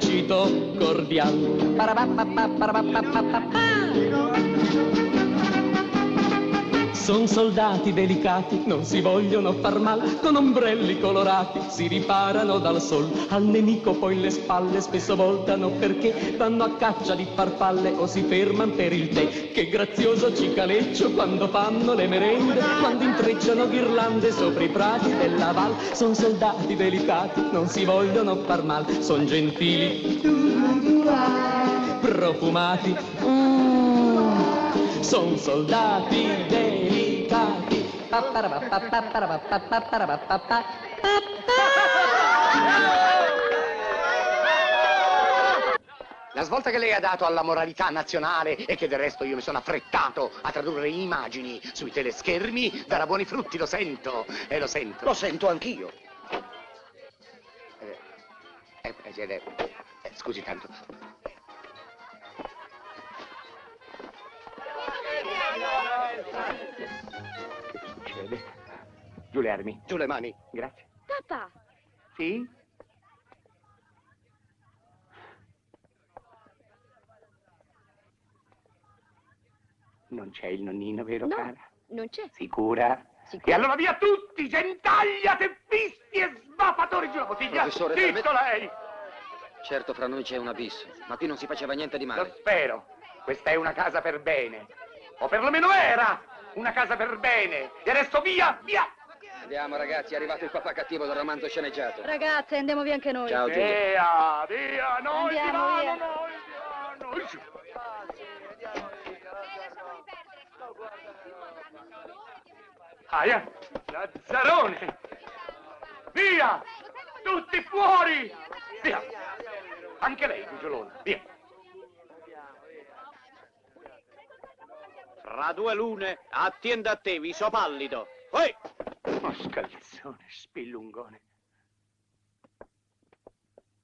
cordiale. Son soldati delicati, non si vogliono far mal, con ombrelli colorati si riparano dal sol. Al nemico poi le spalle spesso voltano perché vanno a caccia di farfalle o si ferman per il tè. Che grazioso cicaleccio quando fanno le merende, quando intrecciano ghirlande sopra i prati della val. Son soldati delicati, non si vogliono far mal, son gentili, profumati, son soldati delicati. La svolta che lei ha dato alla moralità nazionale e che del resto io mi sono affrettato a tradurre in immagini sui teleschermi darà buoni frutti, lo sento, lo sento. Lo sento anch'io. Scusi tanto. Che succede? Giù le armi. Giù le mani. Grazie. Papà! Sì? Non c'è il nonnino, vero, No, cara? non c'è. Sicura? Sicura. E allora via tutti, gentaglia, teppisti e sbaffatori giù la bottiglia! Professore, Zitto lei! Certo, fra noi c'è un abisso, ma qui non si faceva niente di Lo male. spero. Questa è una casa per bene. O perlomeno era una casa per bene. E adesso via, via! Andiamo, ragazzi, è arrivato il papà cattivo del romanzo sceneggiato. Ragazze, andiamo via anche noi. Ciao, Giulia. Via, via, noi Andiamo via. noi Aia. Lazzarone! Via! Tutti fuori! Via! Anche lei, Cugiolona, via! Fra due lune, attienda a te, viso pallido. Oi! Oh, scagliazzone, spillungone.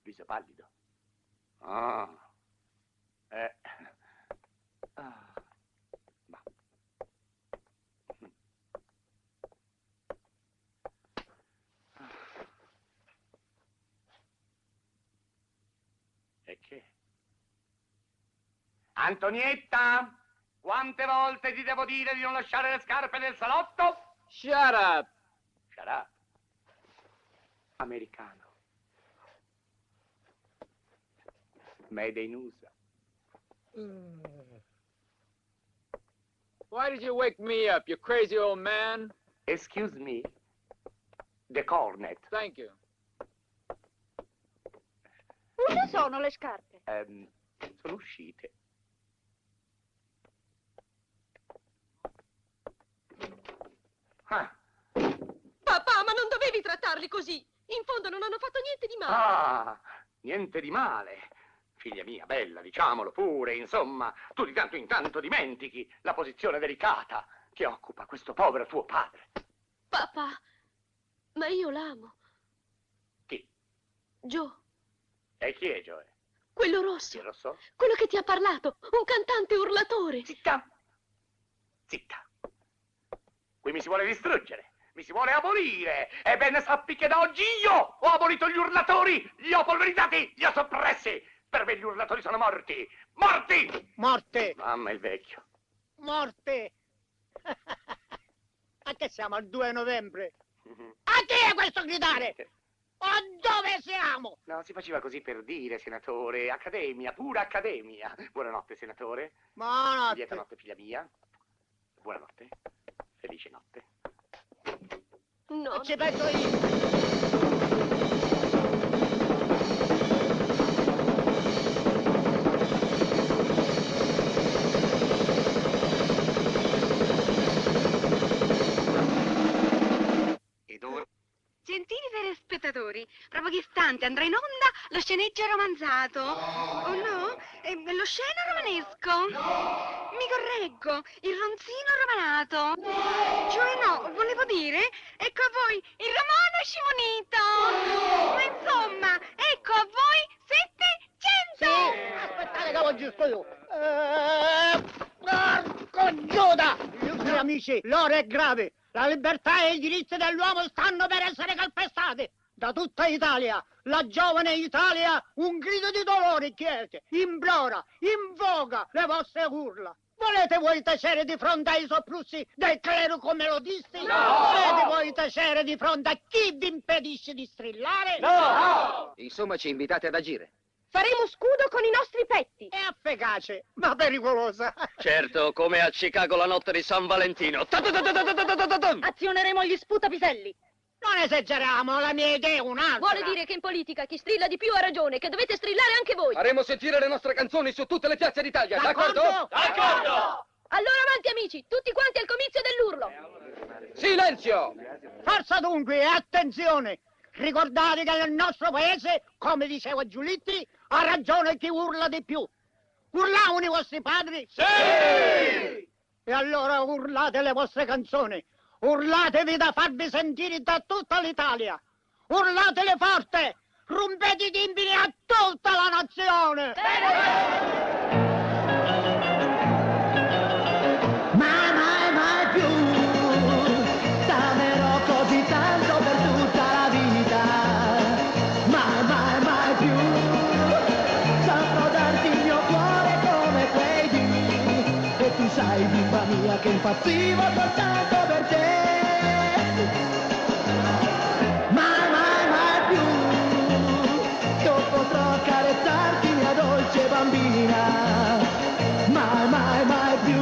Viso pallido. Ah. Ah. Ma. E che? Antonietta! Quante volte ti devo dire di non lasciare le scarpe nel salotto? Shut up! Shut up. Americano. Made in USA. Why did you wake me up, you crazy old man? Excuse me. The cornet. Thank you. Dove sono le scarpe? Sono uscite. Ah. Papà, ma non dovevi trattarli così. In fondo non hanno fatto niente di male. Ah, niente di male. Figlia mia, bella, diciamolo pure, insomma, tu di tanto in tanto dimentichi la posizione delicata che occupa questo povero tuo padre. Papà, ma io l'amo. Chi? Joe. E chi è Joe? Quello rosso. Il rosso? Quello che ti ha parlato. Un cantante urlatore. Zitta. Zitta. Qui mi si vuole distruggere, mi si vuole abolire. Ebbene sappi che da oggi io ho abolito gli urlatori, li ho polverizzati, li ho soppressi. Per me gli urlatori sono morti. Morti! Morte! Mamma il vecchio. Morte! A che siamo al 2 novembre? A chi è questo gridare? A dove siamo? No, si faceva così per dire, senatore. Accademia, pura accademia. Buonanotte, senatore. Buonanotte. Lieta notte, figlia mia. Buonanotte. Felice notte. No. Ci penso io. Gentili telespettatori, fra pochi istanti andrà in onda lo sceneggio romanzato. Oh no? Lo sceno romanesco? Mi correggo, il ronzino romanato. Cioè no, volevo dire, ecco a voi il romano scimunito. Ma insomma, ecco a voi 700. Sì, aspettate che ho giusto io. Porco Giuda! Illustri amici, l'ora è grave. La libertà e i diritti dell'uomo stanno per essere calpestate. Da tutta Italia, la giovane Italia, un grido di dolore chiede, implora, invoca le vostre urla. Volete voi tacere di fronte ai sopprussi del clero come melodisti? No! Volete voi tacere di fronte a chi vi impedisce di strillare? No! Insomma, ci invitate ad agire. Faremo scudo con i nostri petti. È efficace, ma pericolosa. Certo, come a Chicago la notte di San Valentino. Azioneremo gli sputapiselli. Non esageriamo, la mia idea è un'altra. Vuole dire che in politica chi strilla di più ha ragione, che dovete strillare anche voi. Faremo sentire le nostre canzoni su tutte le piazze d'Italia, d'accordo? D'accordo! Allora avanti amici, tutti quanti al comizio dell'urlo. Silenzio! Forza dunque e attenzione. Ricordate che nel nostro paese, come diceva Giulitti, ha ragione chi urla di più. Urlavano i vostri padri? Sì! E allora urlate le vostre canzoni. Urlatevi da farvi sentire da tutta l'Italia. Urlatele forte. Rompete i timpani a tutta la nazione. Mai più t'amerò così tanto per tutta la vita. Mai più saprò darti il mio cuore come quei dì. E tu sai, bimba mia, che impazzivo soltanto per te. Mai più io potrò accarezzarti, mia dolce bambina. Mai più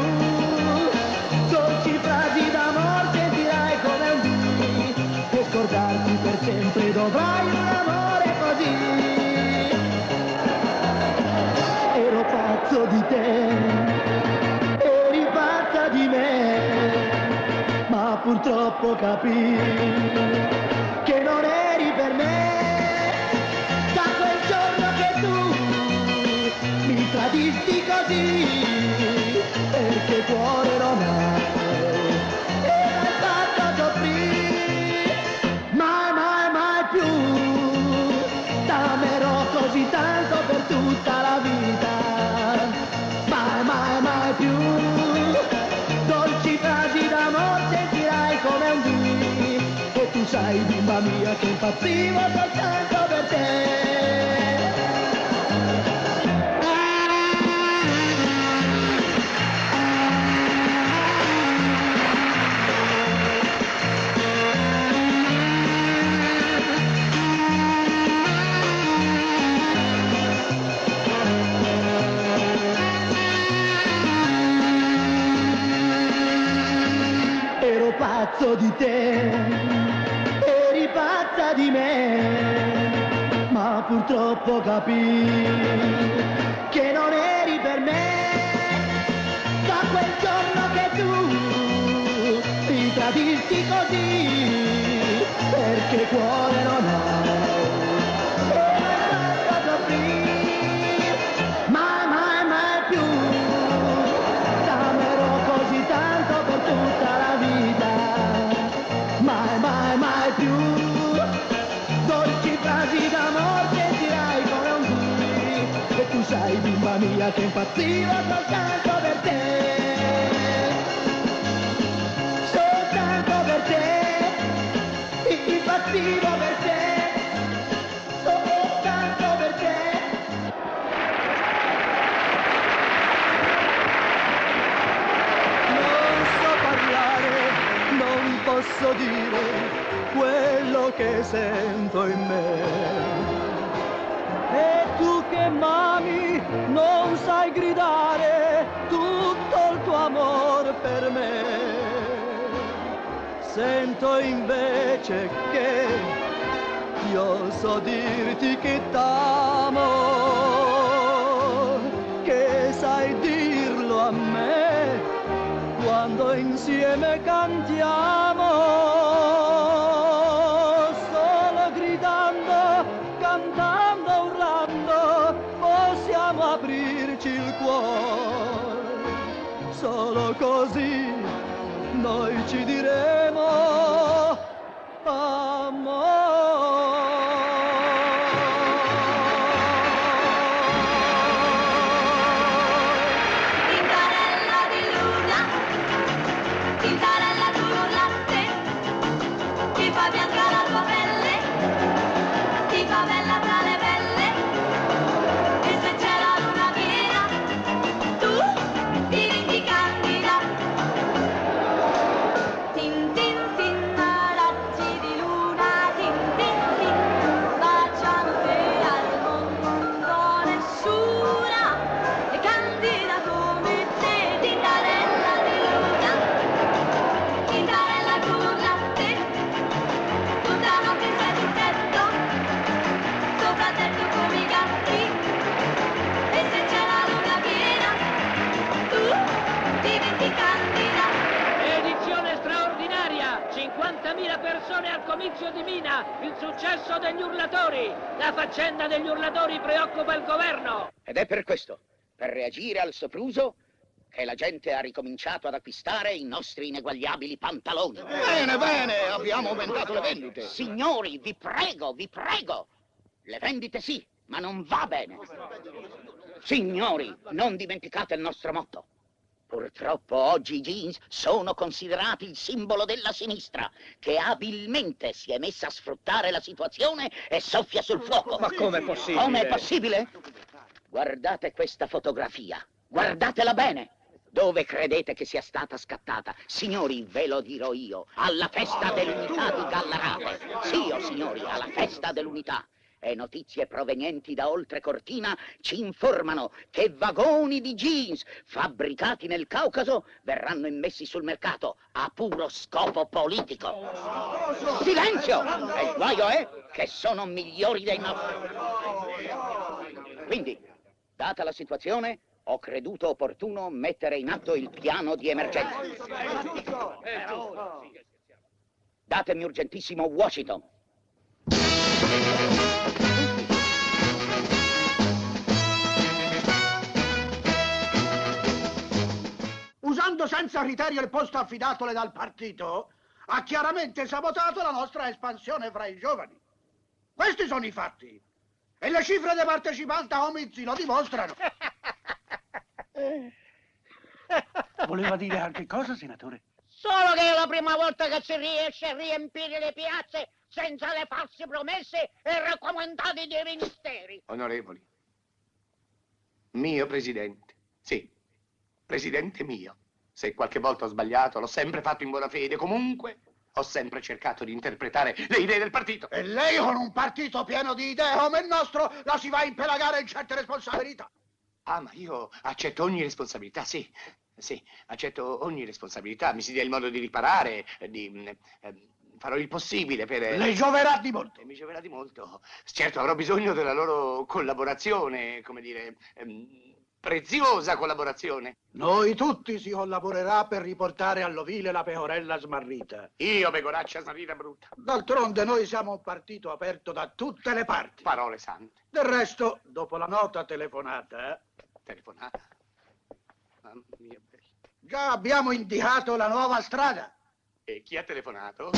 dolci frasi d'amor sentirai come un dì. E scordarti per sempre dovrai un amore così. Ero pazzo di te, eri pazza di me, ma pur purtroppo capii che non eri per me. Da quel giorno che tu mi tradisti così, perché cuore non hai e l'hai fatto soffrire. Mai, mai, mai più t'amerò così tanto per tutta la vita. Mai, mai, mai più dolci frasi d'amore sentirai come un dì. E tu sai, bimba mia, che impazzivo soltanto per te. Pazzo di te, eri pazza di me, ma purtroppo capii che non eri per me. Da quel giorno che tu mi tradisti così, perché cuore non hai e l'hai fatto soffrire. Mai, mai, mai più t'amerò così tanto per tutta la vita. Mai, mai, mai più dolci frasi d'amore sentirai come un dì. E tu sai, bimba mia, che impazzivo soltanto per te. Soltanto per te, impazzivo per te. Soltanto per te. Non so parlare, non posso dire quello che sento in me. E tu che m'ami non sai gridare tutto il tuo amor per me. Sento invece che io so dirti che t'amo, che sai dirlo a me quando insieme cantiamo. Solo gridando, cantando, urlando possiamo aprirci il cuore. Solo così noi ci diremo amore. Tintarella tu latte, ti fa bianca la tua pelle, ti fa bella tra le belle, e se c'è la luna piena, tu diventi candida. Tin tin tin, raggi di luna, tin tin tin, baciano te al mondo, nessuna è candida come te. Tintarella di luna, Tintarella con latte, tutta notte sei sul tetto, sopra il tetto come i gatti, e se c'è la luna piena, tu diventi candida. Edizione straordinaria! 50.000 persone al comizio di Mina! Il successo degli urlatori! La faccenda degli urlatori preoccupa il governo! Ed è per questo, per reagire al sopruso, che la gente ha ricominciato ad acquistare i nostri ineguagliabili pantaloni. Bene, bene, abbiamo aumentato le vendite. Signori, vi prego, vi prego. Le vendite sì, ma non va bene. Signori, non dimenticate il nostro motto. Purtroppo oggi i jeans sono considerati il simbolo della sinistra, che abilmente si è messa a sfruttare la situazione e soffia sul fuoco. Ma com'è possibile? Com'è possibile? Guardate questa fotografia, guardatela bene. Dove credete che sia stata scattata? Signori, ve lo dirò io, alla festa dell'unità di Gallarate. Sì, oh signori, alla festa dell'unità. E notizie provenienti da oltre cortina ci informano che vagoni di jeans fabbricati nel Caucaso verranno immessi sul mercato a puro scopo politico. Silenzio! E il guaio è che sono migliori dei nostri. Quindi, data la situazione, ho creduto opportuno mettere in atto il piano di emergenza. Datemi urgentissimo Washington. Usando senza criterio il posto affidatole dal partito, ha chiaramente sabotato la nostra espansione fra i giovani. Questi sono i fatti. E le cifre dei partecipanti a omizi lo dimostrano. Voleva dire anche cosa, senatore? Solo che è la prima volta che si riesce a riempire le piazze senza le false promesse e raccomandati dei ministeri. Onorevoli, mio presidente, sì, presidente mio. Se qualche volta ho sbagliato, l'ho sempre fatto in buona fede. Comunque, ho sempre cercato di interpretare le idee del partito. E lei con un partito pieno di idee come il nostro la si va a impelagare in certe responsabilità. Ah, ma io accetto ogni responsabilità, sì. Sì, accetto ogni responsabilità. Mi si dia il modo di riparare, farò il possibile per... Le gioverà di molto. Mi gioverà di molto. Certo, avrò bisogno della loro collaborazione, come dire... preziosa collaborazione. Noi tutti si collaborerà per riportare all'ovile la pecorella smarrita. Io, pecoraccia smarrita brutta. D'altronde noi siamo un partito aperto da tutte le parti. Parole sante. Del resto, dopo la nota telefonata... Telefonata? Mamma mia. Già abbiamo indicato la nuova strada. E chi ha telefonato?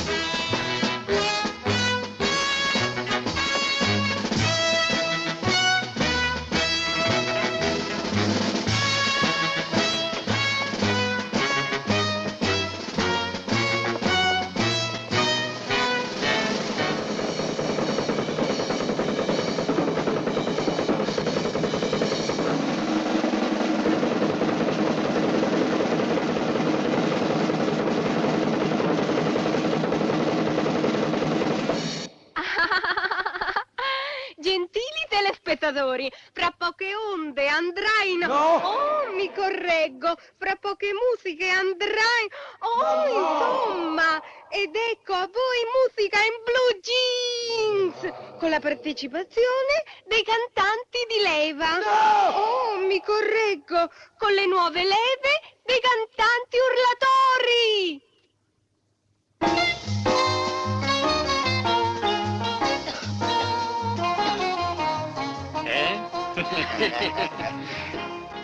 Gentili telespettatori, fra poche onde andrai in... No! Oh, mi correggo, fra poche musiche andrai... Oh, insomma, ed ecco a voi musica in blue jeans, con la partecipazione dei cantanti di leva. No! Oh, mi correggo, con le nuove leve dei cantanti urlatori.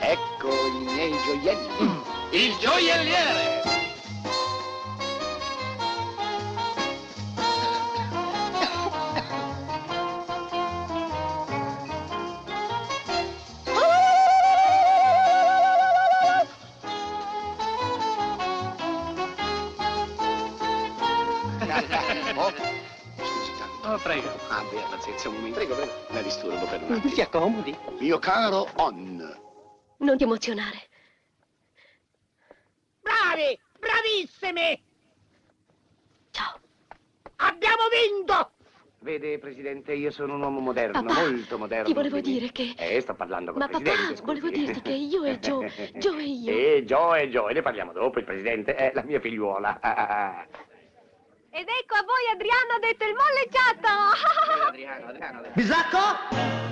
Ecco i miei gioielli. Il gioielliere! Oh, prego. Abbia pazienza un momento. Prego, prego. La disturbo per un attimo. Si accomodi. Mio caro On. Non ti emozionare. Bravi! Bravissimi! Ciao. Abbiamo vinto! Vede, Presidente, io sono un uomo moderno, Papà, molto moderno. ti volevo dire che... Sto parlando con Ma il Presidente, papà, volevo dirti che io e Joe e io... Joe, ne parliamo dopo, il Presidente è la mia figliuola. Ed ecco a voi Adriano ha detto il molleggiato. Adriano. Bisacco,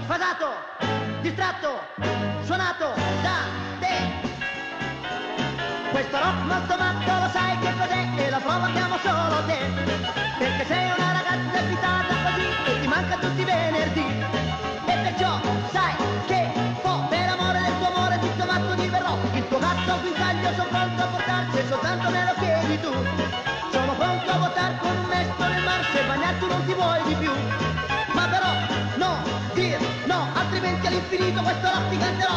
sfasato, distratto, suonato da te. Questo rock molto matto lo sai che cos'è e la provochiamo solo te. Perché sei una ragazza invitata così e ti manca tutti i venerdì. E perciò sai che per amore del tuo amore tutto matto diverrò. Il tuo gatto guinzaglio sono pronto a portarti se soltanto me lo chiedi tu. Sono pronto a votare con un mesto nel mar se bagnare tu non ti vuoi di più. Ma però no, dir no, altrimenti all'infinito questo rock ti canterò.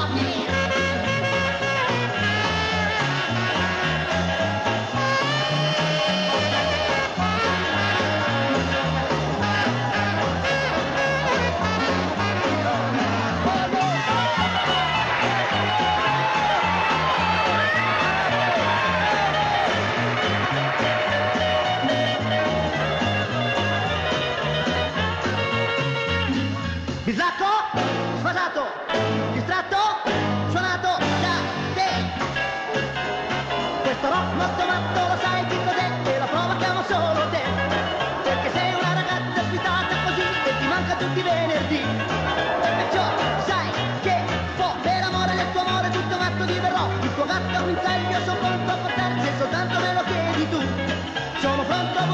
Bisacco, sfasato, distratto, suonato da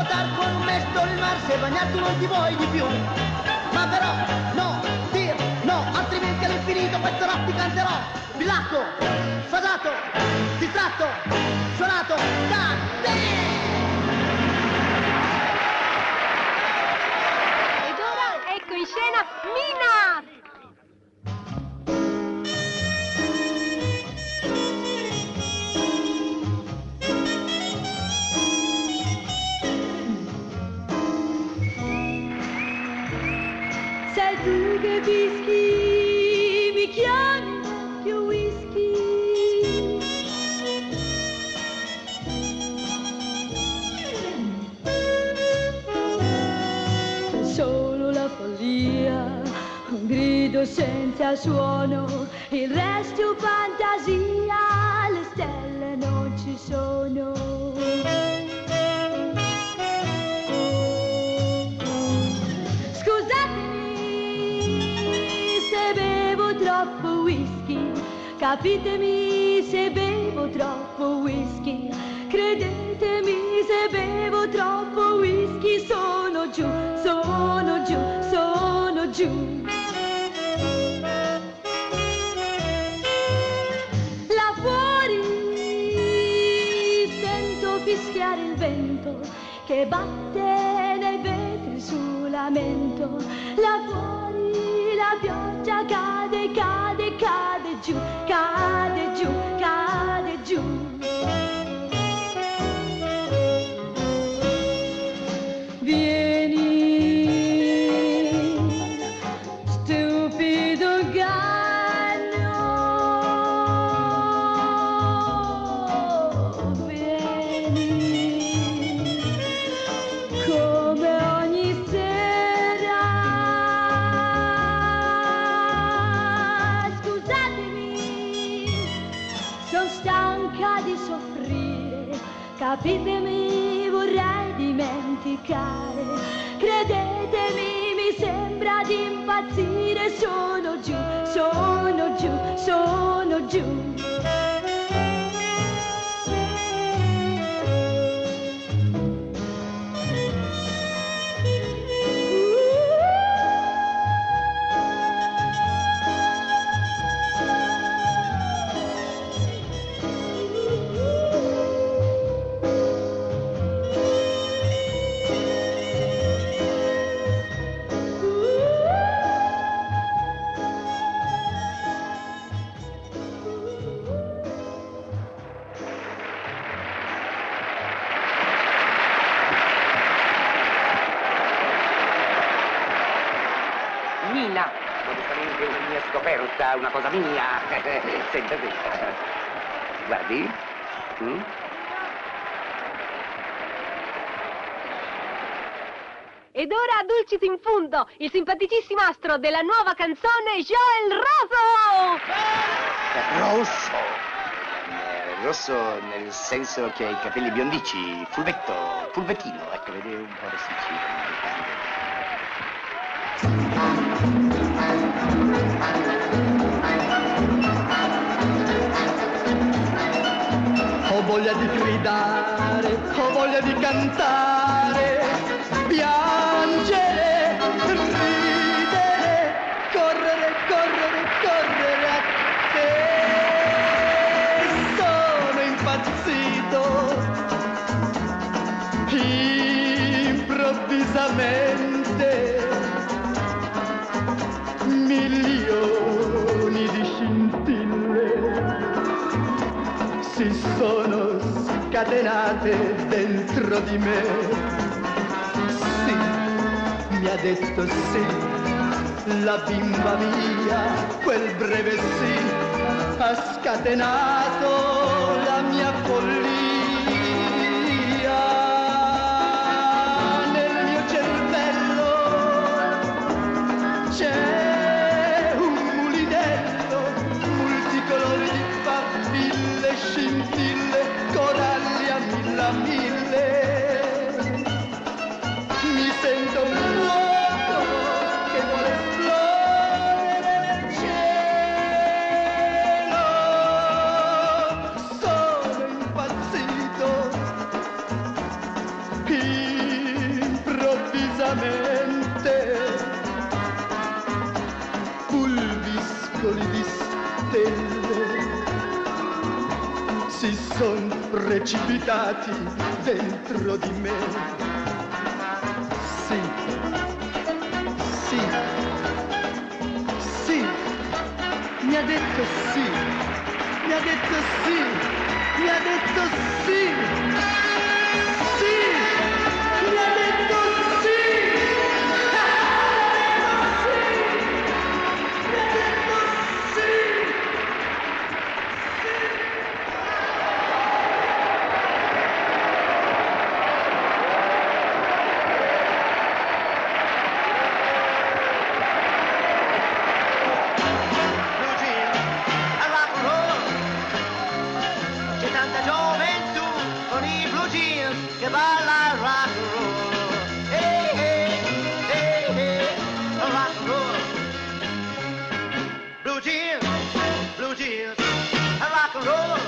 star con me sul mar, se bagnato non ti vuoi di più. Ma però, no, dir no, altrimenti all'infinito questa notte canterò. Villacco, sfasato, distratto, suonato da te. Ed ora ecco in scena Mina! Sei tu che whisky mi chiami che whisky. C'è solo la follia, un grido senza suono, il resto fantasia, le stelle non ci sono. Troppo whisky, capitemi se bevo troppo whisky, credetemi se bevo troppo whisky, sono giù, sono giù, sono giù. Là fuori sento fischiare il vento che batte nei vetri sulla mento, là fuori la pioggia cade, cade, cade giù, cade giù, cade giù. Vieni, stupido ganno, vieni, come ogni sera. Sono stanca di soffrire, capitemi, vorrei dimenticare, credetemi, mi sembra di impazzire, sono giù, sono giù, sono giù. Mina, modestamente una mia scoperta, una cosa mia. Senta questa. Guardi. Ed ora Dulcis in Fundo, il simpaticissimo astro della nuova canzone Joel Rosso! Rosso? Rosso nel senso che ha i capelli biondicci, fulvettino, ecco, vede un po' rossicino. Ho voglia di gridare, ho voglia di cantare, piangere, ridere, correre, correre, correre a te. Sono impazzito, improvvisamente, milioni di scintille si sono scatenate dentro di me. Sì, mi ha detto sì, la bimba mia, quel breve sì, ha scatenato la mia follia. Nel mio cervello c'è un mulinello, multicolori di faville, scintille, coralli a mille. Mi sento un uomo che vuole esplodere nel cielo. Sono impazzito. son precipitati dentro di me. Sì, sì, sì, mi ha detto sì, mi ha detto sì, mi ha detto sì, sì, mi ha detto sì. Che balla il rock and roll, hey, hey, hey, hey, rock and roll. Blue jeans, rock and roll.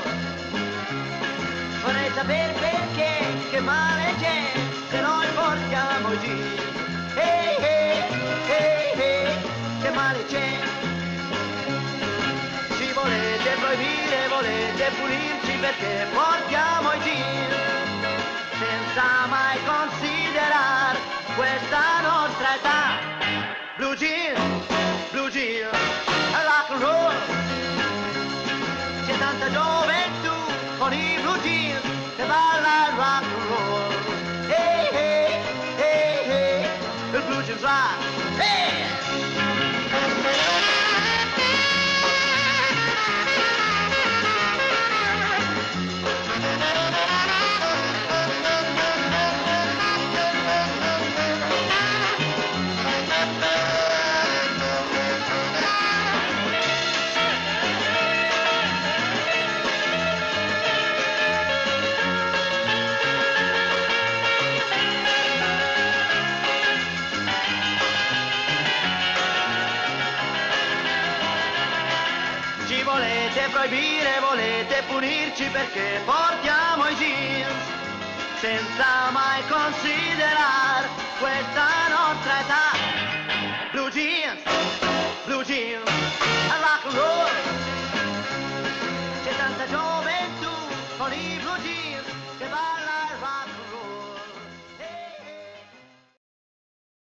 Vorrei sapere perché, che male c'è, se noi portiamo i jeans. Hey, hey, hey, hey, che male c'è. Ci volete proibire, volete punirci perché portiamo i jeans. Senza mai considerare questa nostra età. Blue jeans, rock and roll. C'è tanta gioventù con i blue jeans che balla il rock and roll. Hey, hey, hey, hey, il blue jeans rock. Hey! Ci volete proibire, volete punirci perché portiamo i jeans, senza mai considerare questa nostra età. Blue jeans, rock and roll.